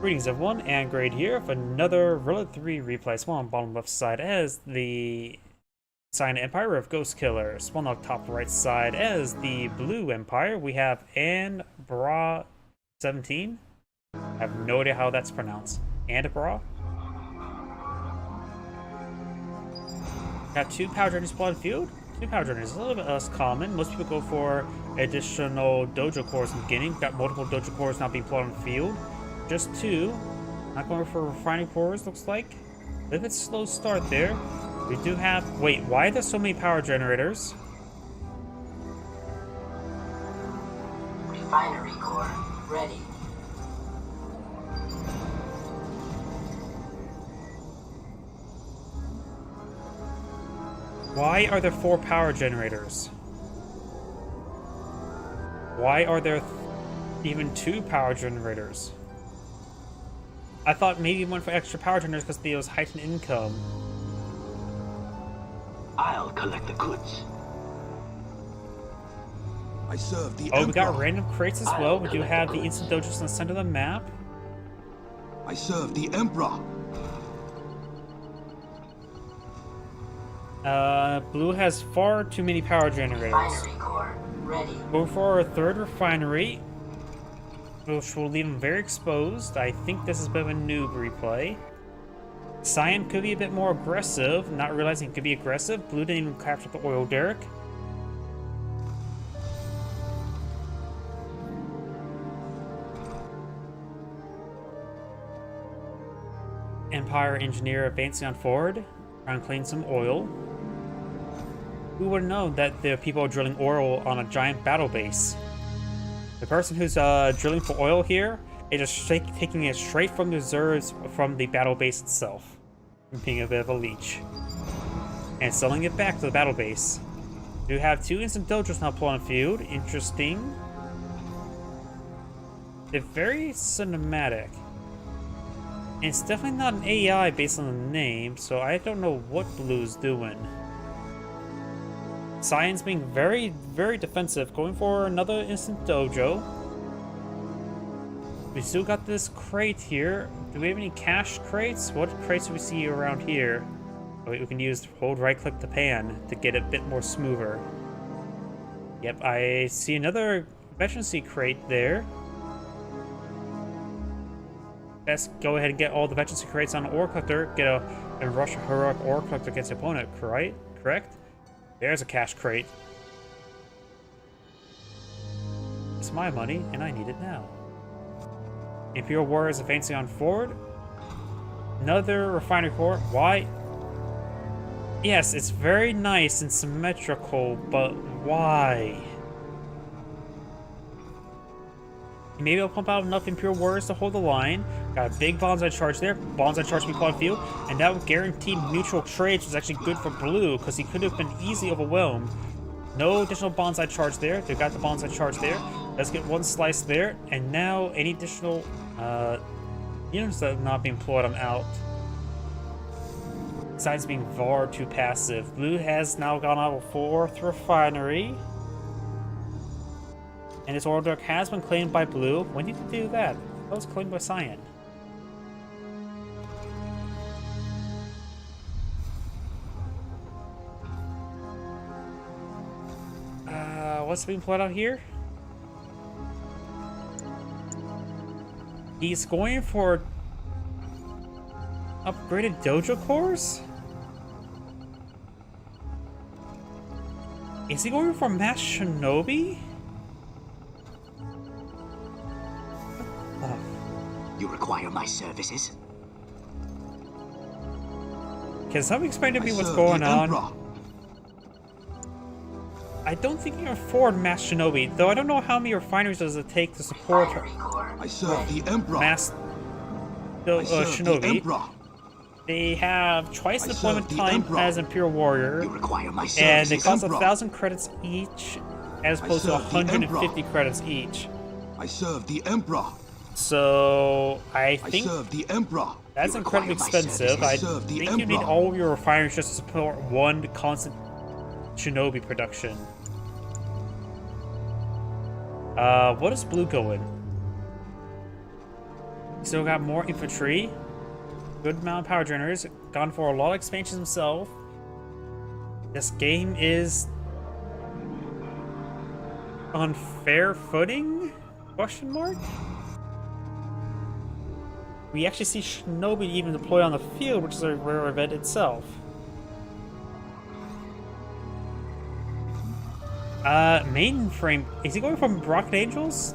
Greetings everyone, and Grade here for another Relic 3 replay. Spawn on bottom left side as the Cyan Empire of Ghost Killer. Spawn on top right side as the Blue Empire. We have Anbra 17. I have no idea how that's pronounced. Anbra? Got 2 power generators plotted field. 2 power generators is a little bit less common. Most people go for additional dojo cores in the beginning. Got multiple dojo cores not being plotted on the field. Just 2. Not going for refining cores, looks like. A little bit slow start there. We do have... wait, why are there so many power generators? Refinery core ready. Why are there 4 power generators? Why are there even 2 power generators? I thought maybe one for extra power generators because there was heightened income. I'll collect the goods. I serve the Oh, we got Emperor. random crates as well. We do have the instant dojos in the center of the map. I serve the Emperor. Blue has far too many power generators. Refinery core ready. Go for our 3rd refinery, which will leave them very exposed. I think this is a bit of a noob replay. Cyan could be a bit more aggressive, not realizing it could be aggressive. Blue didn't even capture the oil derrick. Empire engineer advancing on forward, trying to clean some oil. Who would have known that the people are drilling oil on a giant battle base? The person who's drilling for oil here is just taking it straight from the reserves from the battle base itself, being a bit of a leech, and selling it back to the battle base. You have 2 instant dojos now plotted on field. Interesting. They're very cinematic. And it's definitely not an AI based on the name, so I don't know what Blue's doing. Cyan's being very, very defensive, going for another instant dojo. We still got this crate here. Do we have any cash crates? What crates do we see around here? Oh, we can use hold right click to pan to get it a bit more smoother. Yep, I see another efficiency crate there. Let's go ahead and get all the efficiency crates on the ore collector. Get a and rush a heroic ore collector against the opponent, right? Correct? There's a cash crate. It's my money, and I need it now. Imperial Warriors advancing on forward. Another refinery core. Why? Yes, it's very nice and symmetrical, but why? Maybe I'll pump out enough Imperial Warriors to hold the line. Got a big bonsai charge there. Bonsai charge being plotted field, and that would guarantee neutral trades, which is actually good for blue because he could have been easily overwhelmed. No additional bonsai charge there. They got the bonsai charge there. Let's get one slice there, and now any additional units that have not been employed on out. Besides being far too passive, blue has now gone out of 4th refinery. And this order has been claimed by blue. When did you do that? That was claimed by cyan. What's being played out here? He's going for upgraded dojo cores? Is he going for mass shinobi? You require my services? Can somebody explain to me what's serve going the on? Emperor. I don't think you can afford mass shinobi, though I don't know how many refineries does it take to support Fiery core. I serve the Emperor. mass I serve the shinobi. Emperor. They have twice the I deployment serve the time Emperor. as Imperial Warrior, You require my and services? they cost Emperor. 1,000 credits each, as opposed to serve the 150 Emperor. credits each. I serve the Emperor. So I I think serve the Emperor. that's You incredibly require my expensive. I services. Serve the think you need Emperor. all of your refineries just to support one constant shinobi production. What is blue going? Still got more infantry. Good amount of power generators. Gone for a lot of expansions himself. This game is on fair footing? Question mark? We actually see shinobi even deployed on the field, which is a rare event itself. Mainframe. Is he going from Rocket Angels?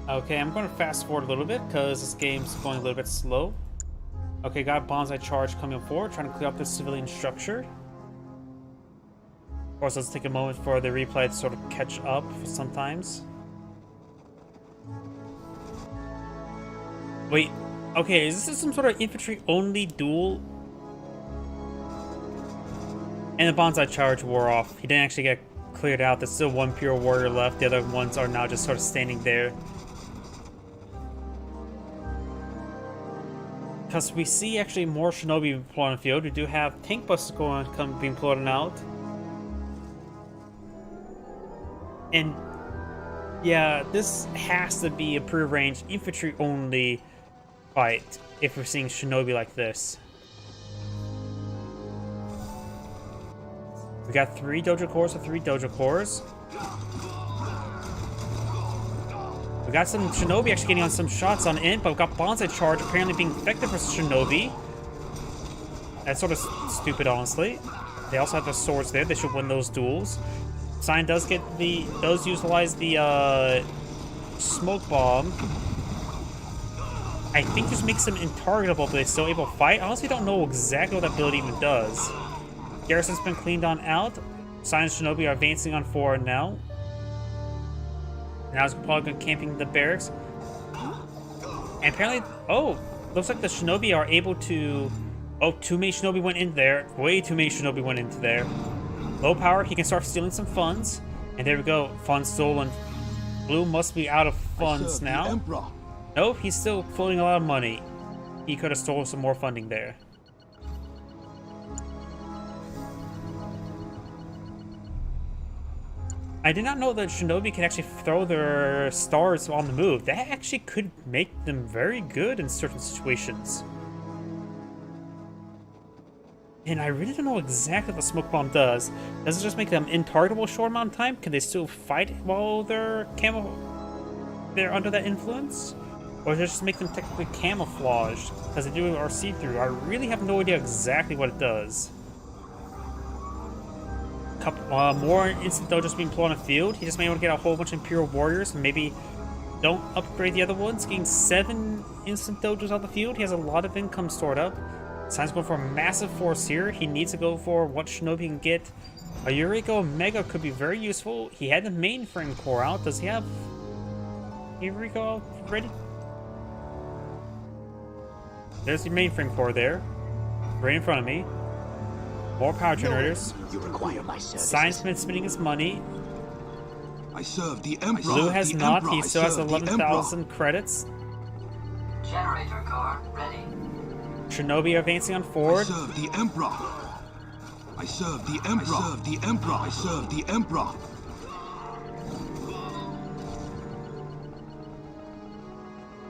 Okay, I'm going to fast forward a little bit because this game's going a little bit slow. Okay, got bonsai charge coming forward, trying to clear up this civilian structure. Of course, let's take a moment for the replay to sort of catch up sometimes. Wait, okay, is this some sort of infantry-only duel? And the bonsai charge wore off. He didn't actually get cleared out. There's still one pure warrior left. The other ones are now just sort of standing there. Because we see actually more shinobi deployed on the field. We do have tank buses being plotted out. And yeah, this has to be a pre-arranged infantry-only fight if we're seeing shinobi like this. We got 3 dojo cores or 3 dojo cores. We got some shinobi actually getting on some shots on in, but we've got bonsai charge apparently being effective for shinobi. That's sort of stupid, honestly. They also have their swords there. They should win those duels. Cyan does utilize the smoke bomb. I think this makes them intargetable, but they're still able to fight. I honestly don't know exactly what that ability even does. Garrison's been cleaned on out. Cyan's shinobi are advancing on forward now. Now it's probably camping the barracks. And apparently, oh, looks like the shinobi are able to. Oh, too many shinobi went in there. Way too many shinobi went into there. Low power, he can start stealing some funds. And there we go, funds stolen. Blue must be out of funds serve the now. Emperor. Nope, he's still floating a lot of money. He could have stolen some more funding there. I did not know that shinobi can actually throw their stars on the move. That actually could make them very good in certain situations. And I really don't know exactly what the smoke bomb does. Does it just make them intargetable a short amount of time? Can they still fight while they're under that influence? Or does it just make them technically camouflaged? Because they do are see-through. I really have no idea exactly what it does. couple more instant dojos being pulled on the field. He just may want to get a whole bunch of Imperial Warriors and maybe don't upgrade the other ones. Getting 7 instant dojos on the field. He has a lot of income stored up. Sign's going for a massive force here. He needs to go for what Shinobi can get. A Yuriko Mega could be very useful. He had the mainframe core out. Does he have Yuriko ready? There's the mainframe core there. Right in front of me. More power generators. You require my services. Sign's been spending his money. I serve the Emperor. Blue has the not. Emperor. He I still has serve the 11,000 credits. Generator core ready. Shinobi advancing on Emperor. I forward. serve the Emperor. I serve the Emperor. I serve the Emperor. I serve the Emperor.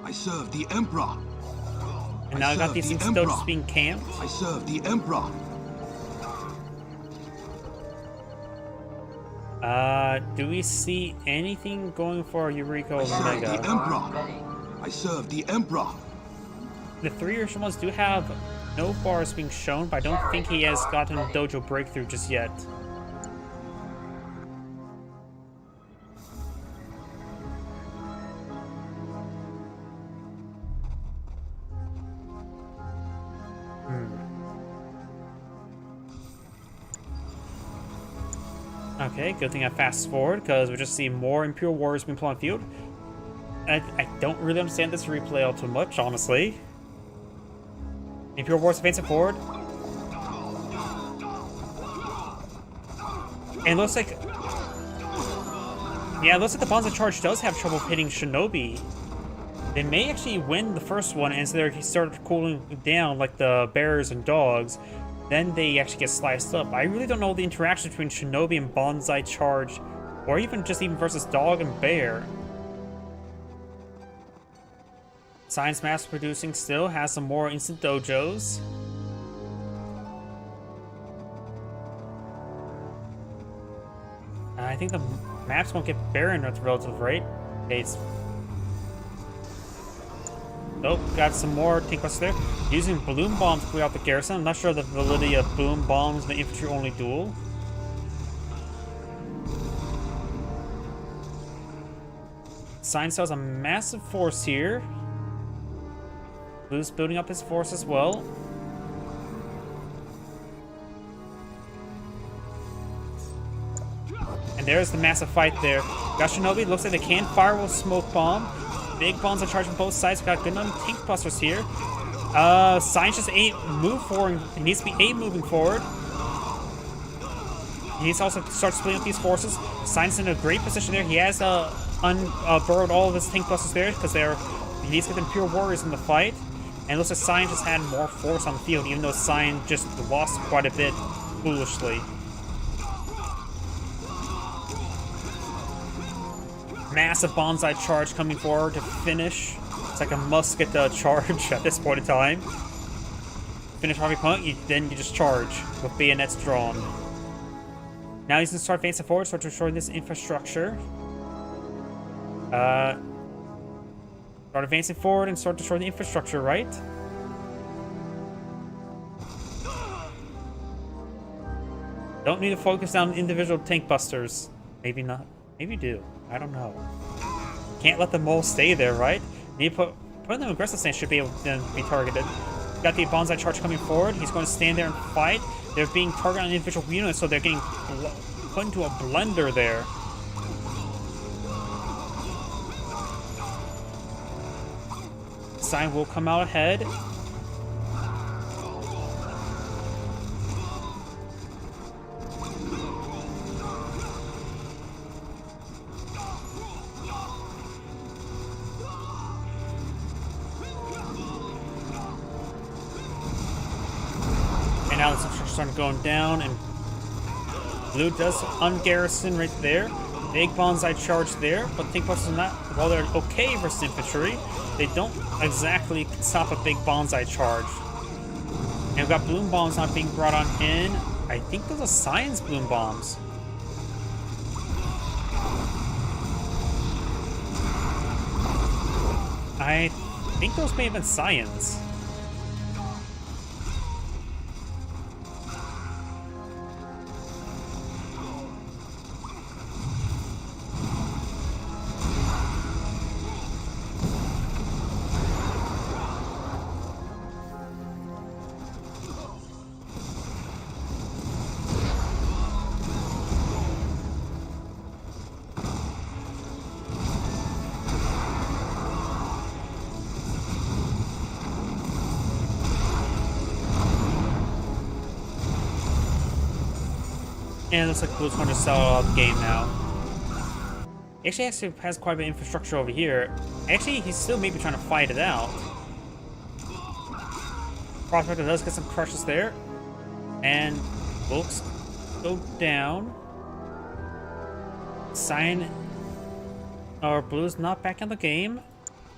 I serve the Emperor. And now I got serve these the instant Emperor. dojos being camped. I serve the Emperor. Do we see anything going for Yuriko I serve the Omega? Emperor. Ready. I serve the Emperor. The 3 original ones do have no bars being shown, but I don't think he has gotten a dojo breakthrough just yet. Okay, good thing I fast forward because we just see more Imperial Warriors being put on field. I don't really understand this replay all too much, honestly. Imperial Warriors advancing forward. And it looks like... Yeah, it looks like the Banzai Charge does have trouble hitting Shinobi. They may actually win the first one, and so they start cooling down like the bears and dogs. Then they actually get sliced up. I really don't know the interaction between Shinobi and Banzai Charge, or even versus dog and bear. Science Mass producing still has some more instant dojos. I think the maps won't get barren at the relative rate. Okay, it's... Nope, got some more tank busters there. Using balloon bombs to clear out the garrison. I'm not sure the validity of boom bombs in the infantry only duel. Science has a massive force here. Blue's building up his force as well. And there's the massive fight there. Got Shinobi, looks like they can fire with smoke bomb. Big bombs are charged from both sides. We got good enough tank busters here. Science just ain't move forward. He needs to be 8 moving forward. He needs to also start splitting up these forces. Science in a great position there. He has burrowed all of his tank busters there because he needs to get the Imperial Warriors in the fight. And it looks like Science just had more force on the field, even though Science just lost quite a bit foolishly. Massive Banzai Charge coming forward to finish. It's like a musket charge at this point in time. Finish Harvey Punk, then you just charge with bayonets drawn. Now he's gonna start advancing forward, start destroying this infrastructure. Start advancing forward and start destroying the infrastructure, right? Don't need to focus on individual tank busters. Maybe not. Maybe do. I don't know. Can't let them all stay there, right? Need to put in the aggressive stance should be able to be targeted. Got the Banzai Charge coming forward. He's going to stand there and fight. They're being targeted on individual units, so they're getting put into a blender there. Sign will come out ahead. And now the infrastructure starting going down, and Blue does ungarrison right there. Big Banzai Charge there, but tank busters are not, while they're okay versus infantry, they don't exactly stop a big Banzai Charge. And we've got bloom bombs not being brought on in. I think those are Science bloom bombs. I think those may have been Science. And it looks like Blue's going to sell out the game now. He actually has quite a bit of infrastructure over here. Actually, he's still maybe trying to fight it out. Prospector does get some crushes there. And Volks go down. Cyan or Blue's not back in the game.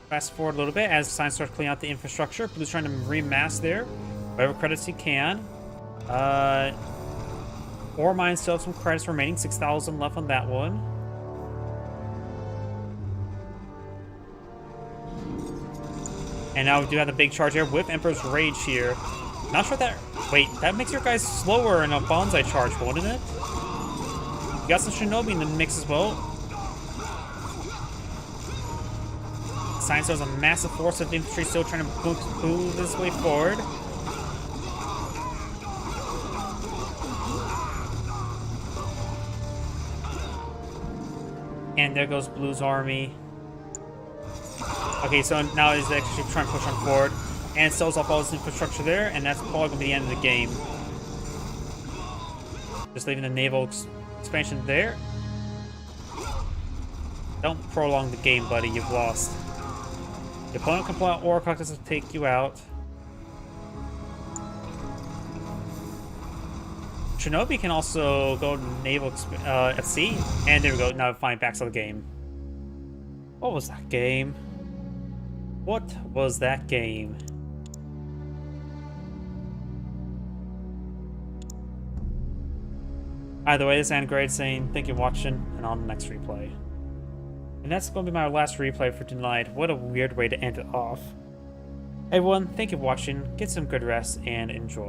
Fast forward a little bit as Cyan starts cleaning out the infrastructure. Blue's trying to remass there. Whatever credits he can. Ore Mine still have some credits remaining. 6,000 left on that one. And now we do have the big charge here with Emperor's Rage here. Not sure that... Wait, that makes your guys slower in a Bonsai charge, wouldn't it? You got some Shinobi in the mix as well. Science has a massive force of infantry still trying to move his way forward. And there goes Blue's army. Okay, so now he's actually trying to push on forward. And sells off all his infrastructure there, and that's probably going to be the end of the game. Just leaving the naval expansion there. Don't prolong the game, buddy. You've lost. The opponent can pull out Ore Cactus to take you out. Shinobi can also go naval at sea. And there we go. Now find backs of the game. What was that game? What was that game? Either way, this is Angrade saying thank you for watching, and on the next replay. And that's going to be my last replay for tonight. What a weird way to end it off. Everyone, thank you for watching, get some good rest, and enjoy.